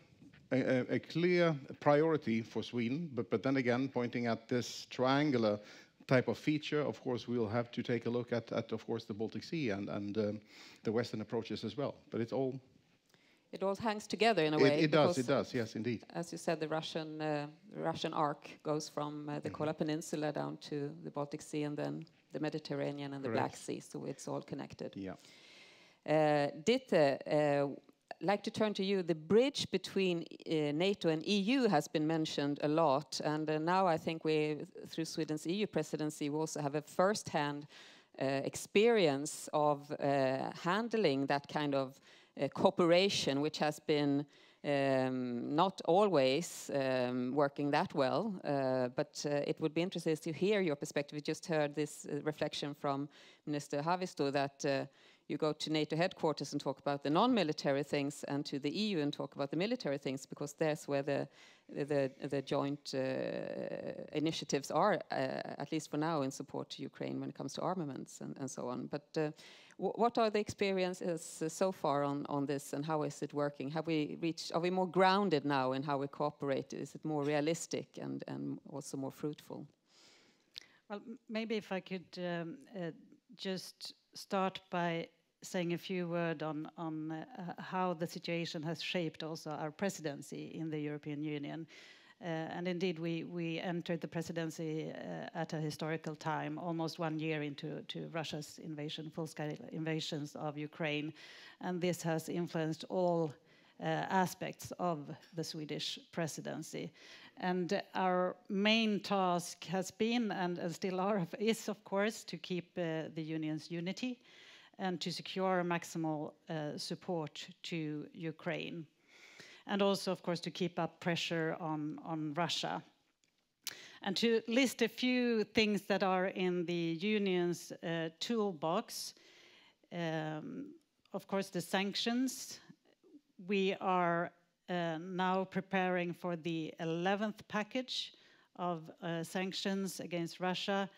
priority for Sweden, but then again, pointing at this triangular type of feature, of course, we'll have to take a look at of course, the Baltic Sea and the Western approaches as well. But it all hangs together in a way. It does, yes, indeed. As you said, the Russian arc goes from the Kola Peninsula down to the Baltic Sea and then the Mediterranean and the Black Sea, so it's all connected. Yeah. Ditte, like to turn to you. The bridge between NATO and EU has been mentioned a lot, and now I think through Sweden's EU presidency, we also have a first-hand experience of handling that kind of cooperation, which has been not always working that well, but it would be interesting to hear your perspective. We just heard this reflection from Minister Haavisto that you go to NATO headquarters and talk about the non-military things, and to the EU and talk about the military things, because there's where the joint initiatives are, at least for now, in support to Ukraine when it comes to armaments and so on. But what are the experiences so far on this, and how is it working? Are we more grounded now in how we cooperate? Is it more realistic and also more fruitful? Well, maybe if I could just start by saying a few words on how the situation has shaped also our presidency in the European Union. And indeed, we entered the presidency at a historical time, almost 1 year into Russia's full-scale invasions of Ukraine. And this has influenced all aspects of the Swedish presidency. And our main task has been, and still is, of course, to keep the Union's unity and to secure maximal support to Ukraine. And also, of course, to keep up pressure on Russia. And to list a few things that are in the Union's toolbox, of course, the sanctions. We are now preparing for the 11th package of sanctions against Russia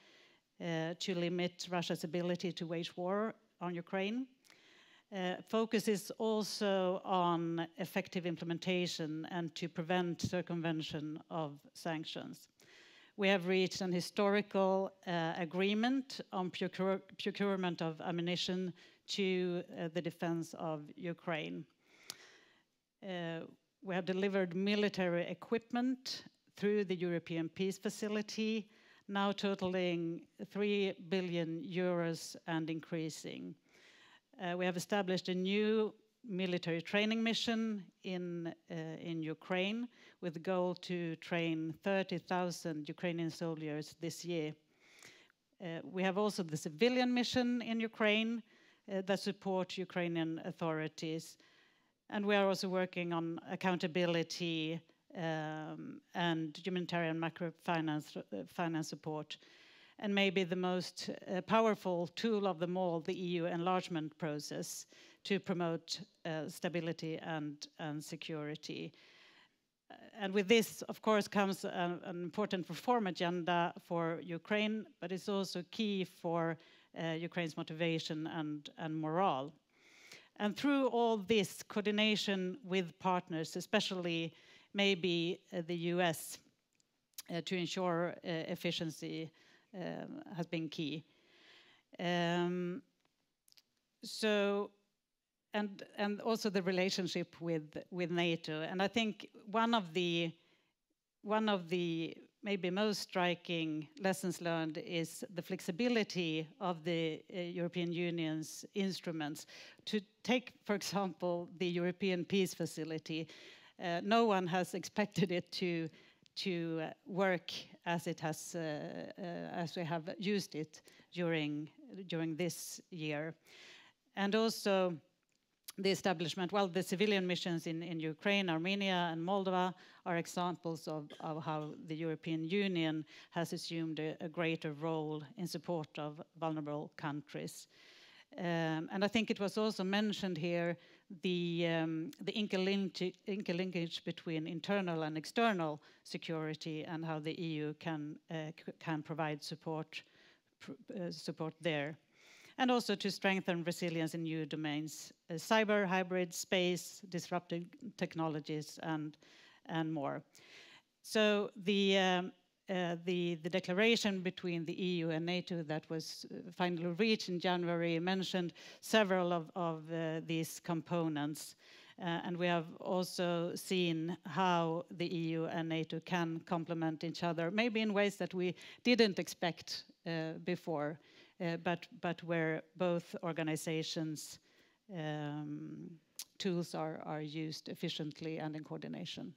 to limit Russia's ability to wage war on Ukraine. Focus is also on effective implementation and to prevent circumvention of sanctions. We have reached an historical agreement on procurement of ammunition to the defense of Ukraine. We have delivered military equipment through the European Peace Facility, now totaling 3 billion euros and increasing. We have established a new military training mission in Ukraine with the goal to train 30,000 Ukrainian soldiers this year. We have also the civilian mission in Ukraine that support Ukrainian authorities. And we are also working on accountability and humanitarian finance support. And maybe the most powerful tool of them all, the EU enlargement process to promote stability and security. And with this, of course, comes an important reform agenda for Ukraine, but it's also key for Ukraine's motivation and morale. And through all this coordination with partners, especially maybe the US, to ensure efficiency has been key. And also the relationship with NATO. And I think one of the maybe most striking lessons learned is the flexibility of the European Union's instruments. To take, for example, the European Peace Facility, no one has expected it to work as it has, as we have used it during this year, and also the establishment, well, the civilian missions in Ukraine, Armenia, and Moldova are examples of how the European Union has assumed a greater role in support of vulnerable countries. And I think it was also mentioned here the interlinkage between internal and external security and how the EU can provide support there. And also to strengthen resilience in new domains, cyber, hybrid, space, disruptive technologies, and more. So the declaration between the EU and NATO that was finally reached in January mentioned several of these components. And we have also seen how the EU and NATO can complement each other, maybe in ways that we didn't expect before. But where both organizations' tools are used efficiently and in coordination.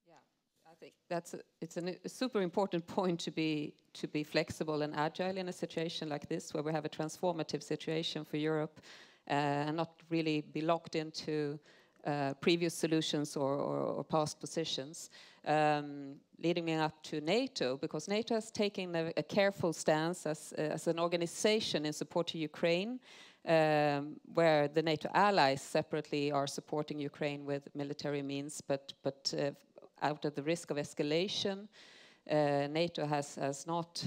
Yeah, I think it's a super important point to be flexible and agile in a situation like this, where we have a transformative situation for Europe, and not really be locked into previous solutions or past positions. Leading me up to NATO, because NATO has taken a careful stance as an organization in support to Ukraine, where the NATO allies separately are supporting Ukraine with military means, but out of the risk of escalation, NATO has not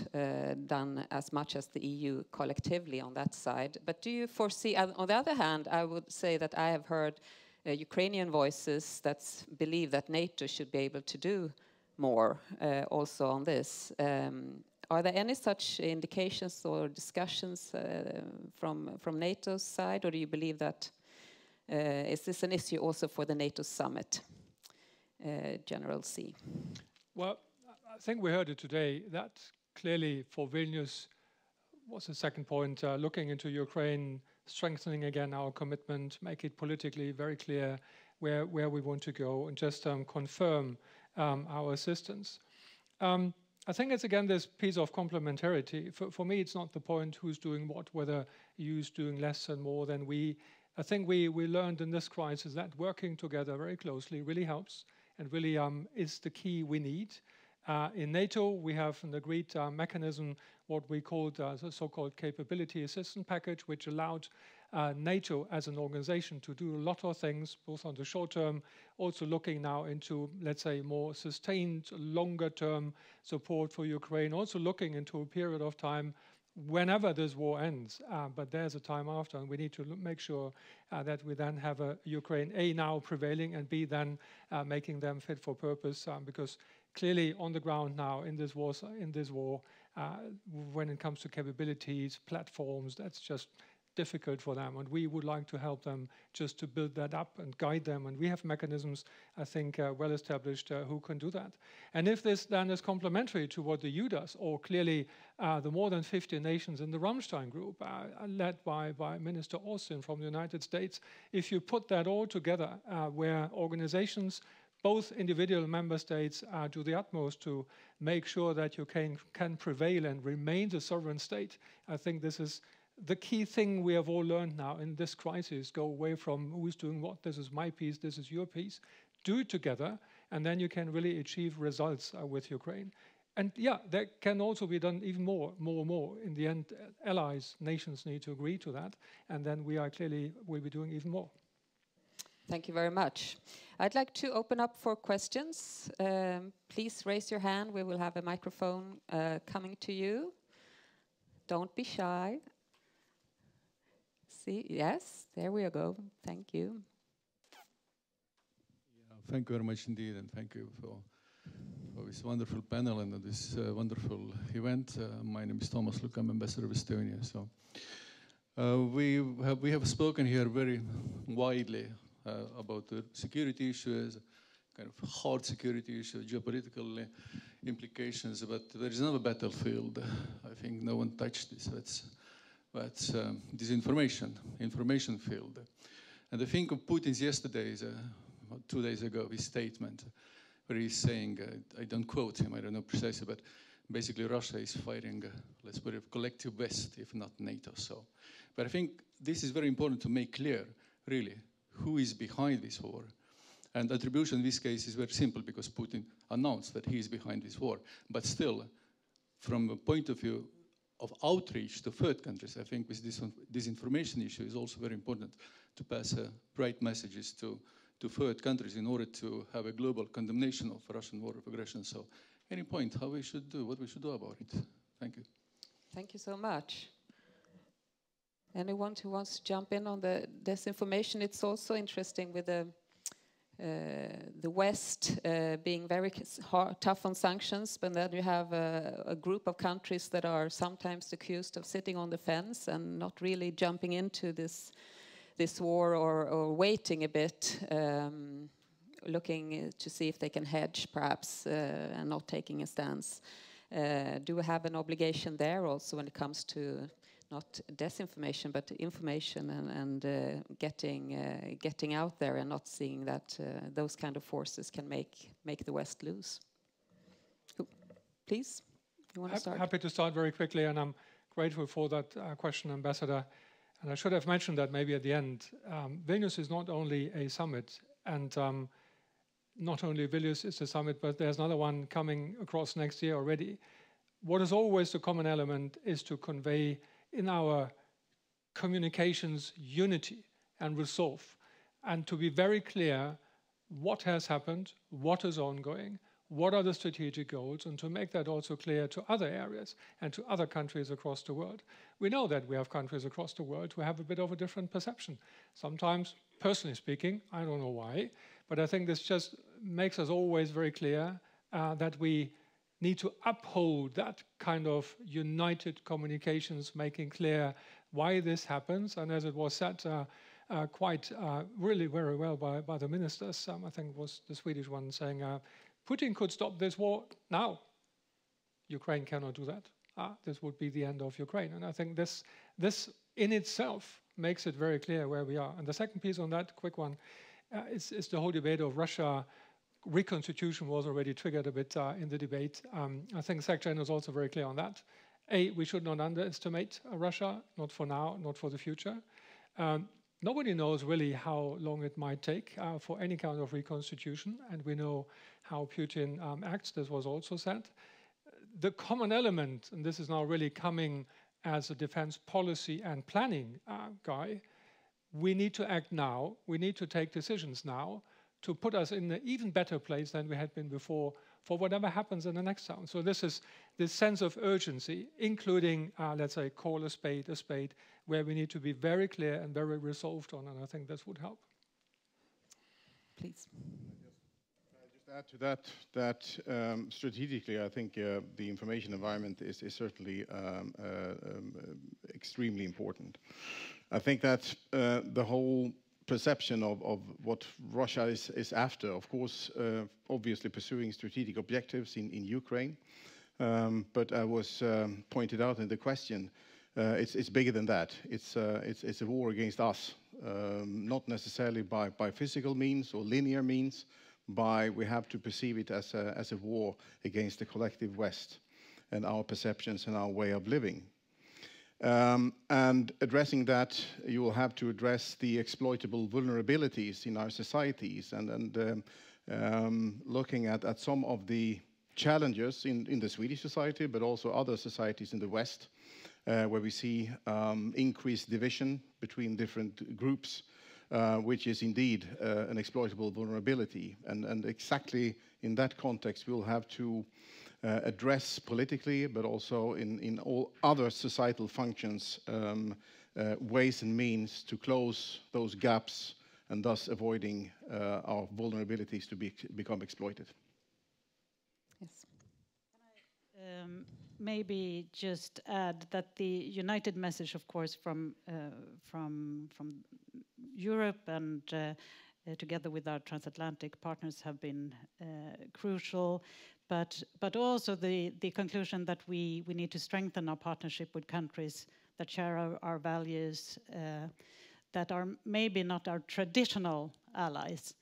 done as much as the EU collectively on that side. But do you foresee, on the other hand, I would say that I have heard Ukrainian voices that believe that NATO should be able to do more also on this. Are there any such indications or discussions from NATO's side, or do you believe that is this an issue also for the NATO summit, General C? Well, I think we heard it today that clearly for Vilnius was the second point, looking into Ukraine, strengthening again our commitment, make it politically very clear where we want to go, and just confirm our assistance. I think it's again this piece of complementarity. For me, it's not the point who's doing what, whether EU's doing less and more than we. I think we learned in this crisis that working together very closely really helps and really is the key we need. In NATO, we have an agreed mechanism, what we called the so-called capability assistance package, which allowed NATO as an organization to do a lot of things, both on the short term, also looking now into, let's say, more sustained, longer-term support for Ukraine, also looking into a period of time whenever this war ends. But there's a time after, and we need to make sure that we then have a Ukraine, A, now prevailing, and B, then making them fit for purpose, because clearly on the ground now in this war, when it comes to capabilities, platforms, that's just difficult for them, and we would like to help them just to build that up and guide them, and we have mechanisms, I think, well established who can do that. And if this then is complementary to what the EU does, or clearly the more than 50 nations in the Rammstein group, led by Minister Austin from the United States, if you put that all together, where organizations, both individual member states, do the utmost to make sure that Ukraine can prevail and remain a sovereign state, I think this is the key thing we have all learned now in this crisis. Go away from who's doing what, this is my piece, this is your piece. Do it together, and then you can really achieve results with Ukraine. And yeah, that can also be done even more. In the end, allies, nations need to agree to that, and then we are clearly will be doing even more. Thank you very much. I'd like to open up for questions. Please raise your hand. We will have a microphone coming to you. Don't be shy. See, yes, there we go. Thank you. Yeah, thank you very much indeed, and thank you for this wonderful panel and this wonderful event. My name is Thomas Luck. I'm Ambassador of Estonia. So we have spoken here very widely about the security issues, kind of hard security issues, geopolitical implications, but there is another battlefield. I think no one touched this. That's information field. And I think of Putin's yesterday's, 2 days ago, his statement, where he's saying, I don't quote him, I don't know precisely, but basically Russia is fighting, let's put it, collective West, if not NATO. So, but I think this is very important to make clear really, who is behind this war? And attribution in this case is very simple because Putin announced that he is behind this war. But still, from a point of view of outreach to third countries, I think with this disinformation issue is also very important to pass right messages to third countries in order to have a global condemnation of Russian war of aggression. So any point how we should do, what we should do about it? Thank you. Thank you so much. Anyone who wants to jump in on the disinformation? It's also interesting with the West being very tough on sanctions, but then you have a group of countries that are sometimes accused of sitting on the fence and not really jumping into this war or waiting a bit, looking to see if they can hedge perhaps and not taking a stance. Do we have an obligation there also when it comes to not disinformation, but information and getting out there and not seeing that those kind of forces can make the West lose? Please, you want to start? Happy to start very quickly, and I'm grateful for that question, Ambassador. And I should have mentioned that maybe at the end. Vilnius is not only a summit, and not only Vilnius is a summit, but there's another one coming across next year already. What is always the common element is to convey in our communications unity and resolve, and to be very clear what has happened, what is ongoing, what are the strategic goals, and to make that also clear to other areas and to other countries across the world. We know that we have countries across the world who have a bit of a different perception. Sometimes, personally speaking, I don't know why, but I think this just makes us always very clear that we need to uphold that kind of united communications, making clear why this happens. And as it was said really very well by the ministers, I think it was the Swedish one saying, Putin could stop this war now. Ukraine cannot do that. This would be the end of Ukraine. And I think this in itself makes it very clear where we are. And the second piece on that, quick one, is the whole debate of Russia. Reconstitution was already triggered a bit in the debate. I think the Secretary was also very clear on that. We should not underestimate Russia, not for now, not for the future. Nobody knows really how long it might take for any kind of reconstitution, and we know how Putin acts. This was also said. The common element, and this is now really coming as a defense policy and planning guy, we need to act now, we need to take decisions now, to put us in an even better place than we had been before for whatever happens in the next round. So this is this sense of urgency, including, let's say, call a spade, where we need to be very clear and very resolved on, and I think this would help. Please. I'll just add to that strategically, I think the information environment is certainly extremely important. I think that the whole perception of what Russia is after, of course, obviously pursuing strategic objectives in Ukraine, but I was pointed out in the question, it's bigger than that. It's a war against us, not necessarily by physical means or linear means, we have to perceive it as a war against the collective West and our perceptions and our way of living. And addressing that, you will have to address the exploitable vulnerabilities in our societies and looking at some of the challenges in the Swedish society, but also other societies in the West, where we see increased division between different groups, which is indeed an exploitable vulnerability. And exactly in that context, we'll have to address politically, but also in all other societal functions, ways and means to close those gaps and thus avoiding our vulnerabilities to become exploited. Yes. Can I maybe just add that the united message, of course, from Europe and together with our transatlantic partners have been crucial. But also the conclusion that we need to strengthen our partnership with countries that share our values, that are maybe not our traditional allies.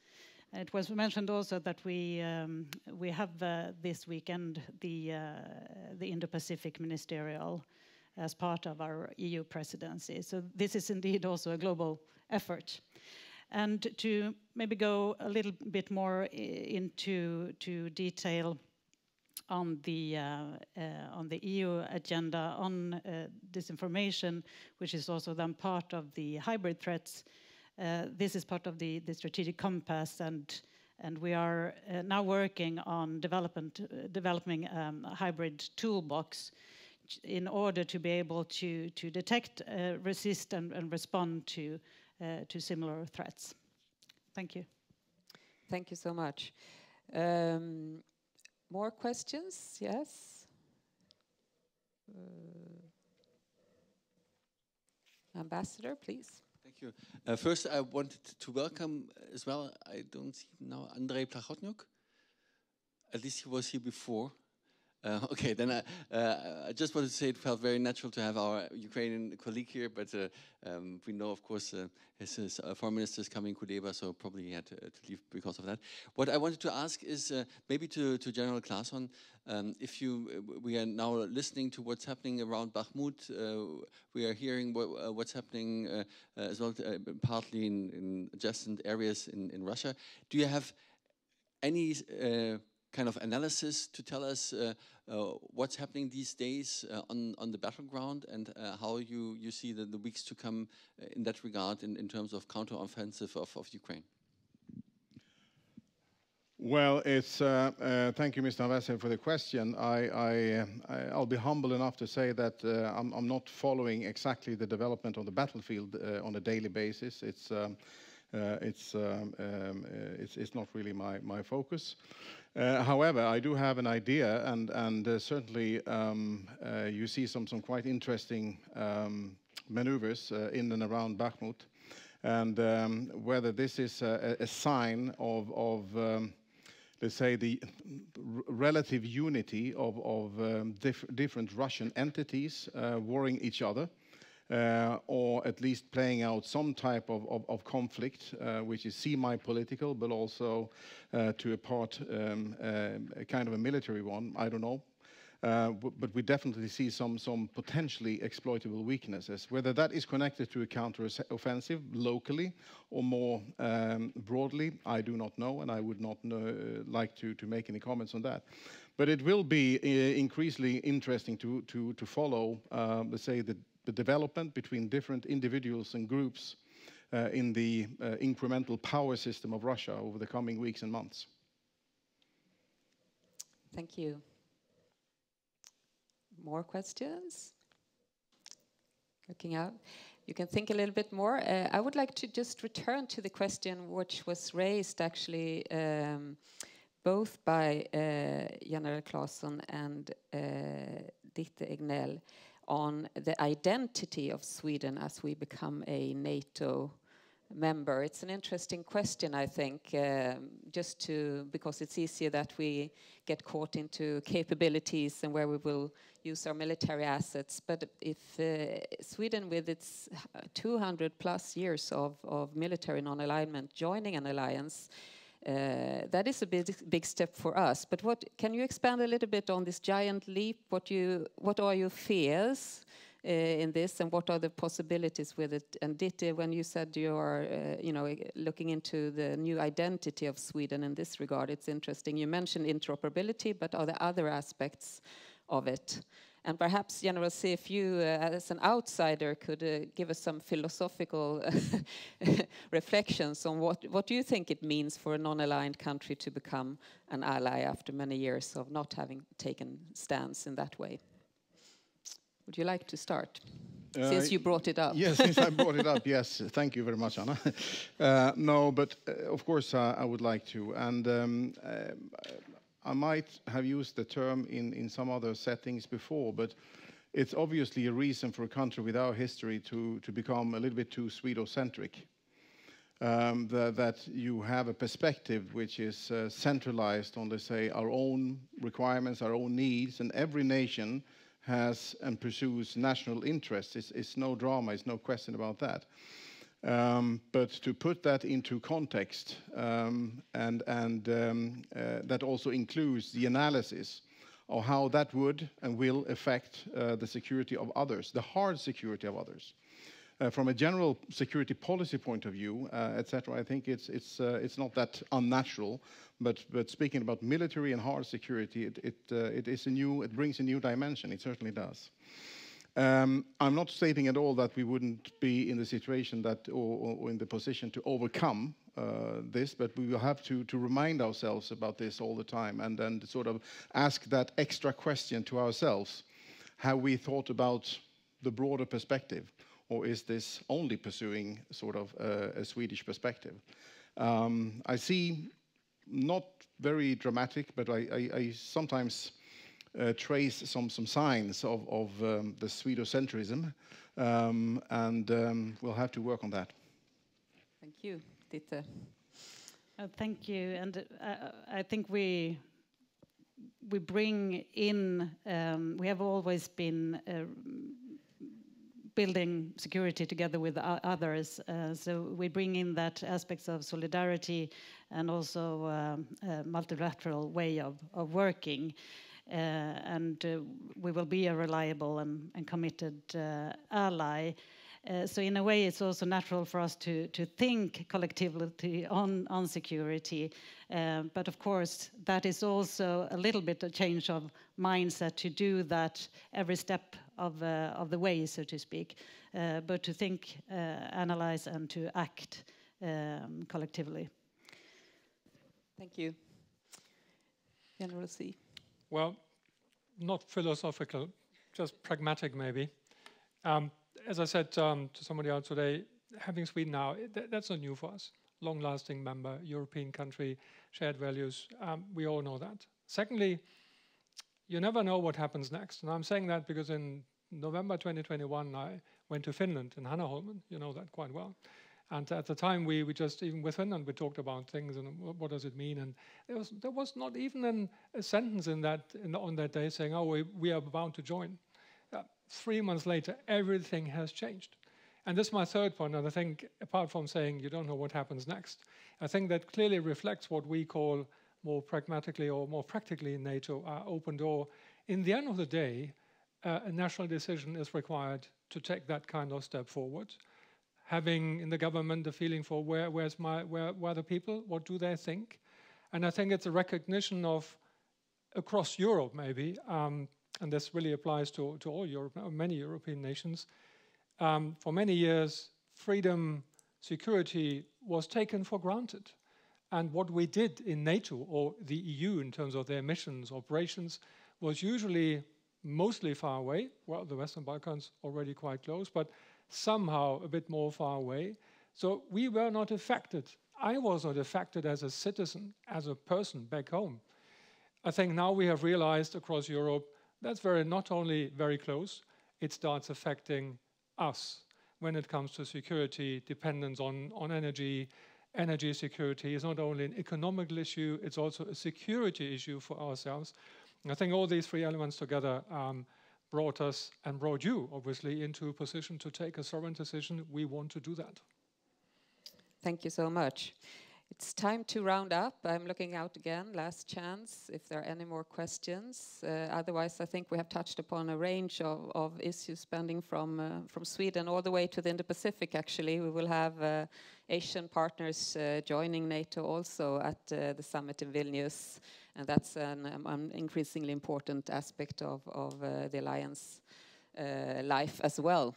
It was mentioned also that we have this weekend the Indo-Pacific Ministerial as part of our EU presidency. So this is indeed also a global effort. And to maybe go a little bit more into detail on the EU agenda on disinformation, which is also then part of the hybrid threats. This is part of the strategic compass, and we are now working on developing a hybrid toolbox in order to be able to detect, resist, and respond to similar threats. Thank you. Thank you so much. More questions? Yes. Ambassador, please. Thank you. First, I wanted to welcome as well, I don't see now, Andrei Plachotniuk. At least he was here before. Okay, then I just wanted to say it felt very natural to have our Ukrainian colleague here, but we know, of course, his foreign minister is coming, Kuleba, so probably he had to leave because of that. What I wanted to ask is maybe to General Claesson, we are now listening to what's happening around Bakhmut. We are hearing what's happening as well, partly in adjacent areas in Russia. Do you have any kind of analysis to tell us what's happening these days on the battleground, and how you see the weeks to come in that regard in terms of counteroffensive of Ukraine? Well, it's thank you, Mr. Ambassador, for the question. I'll be humble enough to say that I'm not following exactly the development on the battlefield on a daily basis. It's not really my focus. However, I do have an idea, and certainly you see some quite interesting maneuvers in and around Bakhmut, and whether this is a sign of let's say the relative unity of different Russian entities warring each other. Or at least playing out some type of conflict, which is semi-political, but also to a part a kind of a military one. I don't know, but we definitely see some potentially exploitable weaknesses. Whether that is connected to a counter-offensive locally or more broadly, I do not know, and I would not like to make any comments on that. But it will be increasingly interesting to follow, let's say, the development between different individuals and groups in the incremental power system of Russia over the coming weeks and months. Thank you. More questions? Looking out. You can think a little bit more. I would like to just return to the question which was raised actually both by General Claesson and Ditte Egnell on the identity of Sweden as we become a NATO member. It's an interesting question, I think, because it's easier that we get caught into capabilities and where we will use our military assets. But if Sweden, with its 200 plus years of military non-alignment, joining an alliance, that is a big step for us. But can you expand a little bit on this giant leap? What are your fears in this, and what are the possibilities with it? And Ditte, when you said you are, looking into the new identity of Sweden in this regard, it's interesting. You mentioned interoperability, but are there other aspects of it? And perhaps, General, see if you, as an outsider, could give us some philosophical reflections on what do you think it means for a non-aligned country to become an ally after many years of not having taken stance in that way? Would you like to start? Since you brought it up. Yes, since I brought it up, yes. Thank you very much, Anna. No, but of course I would like to. And I might have used the term in some other settings before, but it's obviously a reason for a country with our history to become a little bit too Swedocentric. That you have a perspective which is centralized on, let's say, our own requirements, our own needs, and every nation has and pursues national interests. It's no drama, it's no question about that. But to put that into context, and that also includes the analysis or how that would and will affect the security of others, the hard security of others. From a general security policy point of view, etc., I think it's not that unnatural. But speaking about military and hard security, it brings a new dimension. It certainly does. I'm not stating at all that we wouldn't be in the situation that, or in the position to overcome this, but we will have to remind ourselves about this all the time, and then sort of ask that extra question to ourselves: have we thought about the broader perspective, or is this only pursuing sort of a Swedish perspective? I see, not very dramatic, but I sometimes trace some signs of the Swedocentrism, and we'll have to work on that. Thank you, Titte. Thank you, and I think we bring in. We have always been building security together with others, so we bring in that aspects of solidarity and also a multilateral way of working. And we will be a reliable and committed ally. So in a way, it's also natural for us to think collectively on security. But of course, that is also a little bit a change of mindset to do that every step of the way, so to speak. But to think, analyze, and to act collectively. Thank you. General C. Well, not philosophical, just pragmatic maybe. As I said to somebody else today, having Sweden now, that's not new for us. Long-lasting member, European country, shared values, we all know that. Secondly, you never know what happens next. And I'm saying that because in November 2021, I went to Finland in Hannaholmen, you know that quite well. And at the time, we just, even with Finland, we talked about things and what does it mean. And there was not even a sentence on that day saying, oh, we are about to join. 3 months later, everything has changed. And this is my third point, and I think, apart from saying you don't know what happens next, I think that clearly reflects what we call more pragmatically or more practically in NATO, our open door. In the end of the day, a national decision is required to take that kind of step forward. Having in the government the feeling for where are the people, what do they think? And I think it's a recognition of, across Europe maybe, and this really applies to all Europe, many European nations. For many years, freedom, security was taken for granted. And what we did in NATO or the EU in terms of their missions, operations, was usually mostly far away. Well, the Western Balkans already quite close, but somehow a bit more far away. So we were not affected. I was not affected as a citizen, as a person back home. I think now we have realized across Europe that's not only very close, it starts affecting us when it comes to security, dependence on energy. Energy security is not only an economical issue, it's also a security issue for ourselves. And I think all these three elements together brought us and brought you, obviously, into a position to take a sovereign decision. We want to do that. Thank you so much. It's time to round up. I'm looking out again, last chance, if there are any more questions. Otherwise, I think we have touched upon a range of issues spanning from Sweden all the way to the Indo-Pacific, actually. We will have Asian partners joining NATO also at the summit in Vilnius. And that's an increasingly important aspect of the alliance life as well.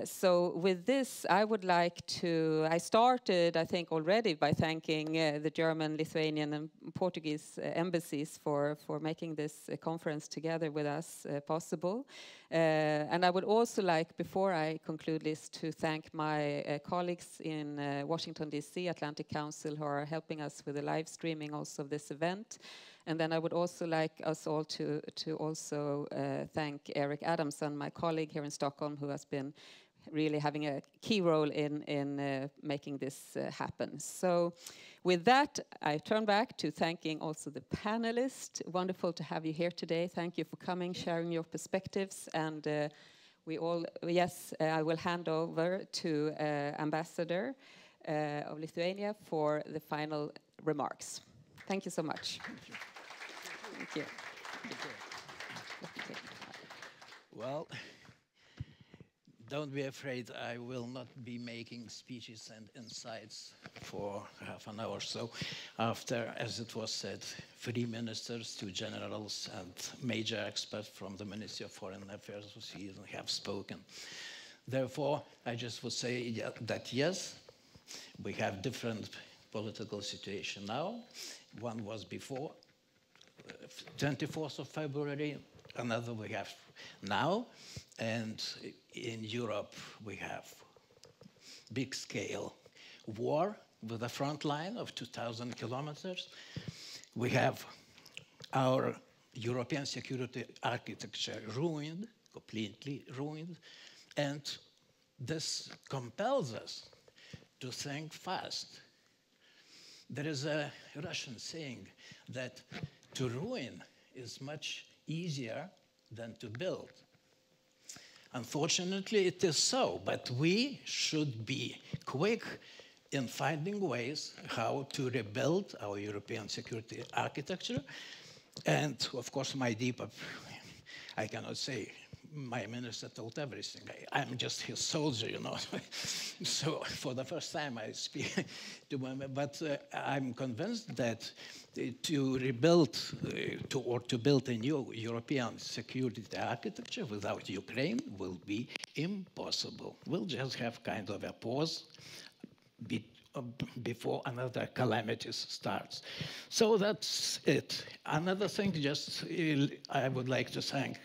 So with this, I would like to, I started, I think, already by thanking the German, Lithuanian and Portuguese embassies for making this conference together with us possible. And I would also like, before I conclude this, to thank my colleagues in Washington, D.C., Atlantic Council, who are helping us with the live streaming also of this event. And then I would also like us all to also thank Eric Adamson, my colleague here in Stockholm, who has been really having a key role in making this happen. So with that, I turn back to thanking also the panelists. Wonderful to have you here today. Thank you for coming, sharing your perspectives. And we all, yes, I will hand over to Ambassador of Lithuania for the final remarks. Thank you so much. Thank you. Well, don't be afraid, I will not be making speeches and insights for half an hour or so. After, as it was said, 3 ministers, 2 generals, and major experts from the Ministry of Foreign Affairs of Sweden have spoken. Therefore, I just would say that yes, we have different political situation now. One was before, 24th of February, another we have now, and in Europe we have big scale war with a front line of 2,000 kilometers. We have our European security architecture ruined, completely ruined, and this compels us to think fast. There is a Russian saying that to ruin is much easier than to build. Unfortunately, it is so, but we should be quick in finding ways how to rebuild our European security architecture. And of course, I cannot say my minister told everything. I'm just his soldier, you know. So for the first time I speak to him, but I'm convinced that to rebuild or to build a new European security architecture without Ukraine will be impossible. We'll just have kind of a pause before another calamity starts. So that's it. Another thing, just I would like to thank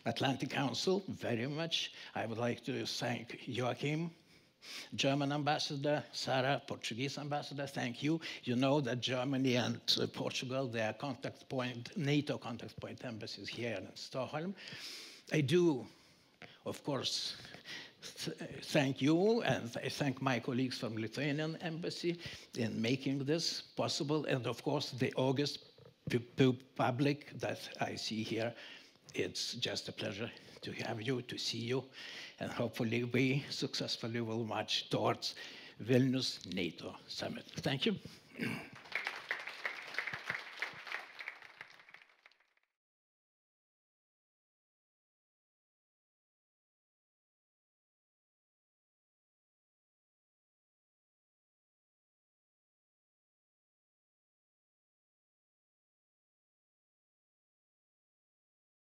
Atlantic Council very much. I would like to thank Joachim, German ambassador, Sarah, Portuguese ambassador, thank you. You know that Germany and Portugal, they are contact point, NATO contact point embassies here in Stockholm. I do, of course, thank you, and I thank my colleagues from Lithuanian embassy in making this possible, and of course the August public that I see here. It's just a pleasure to have you, to see you, and hopefully we successfully will march towards Vilnius NATO summit. Thank you.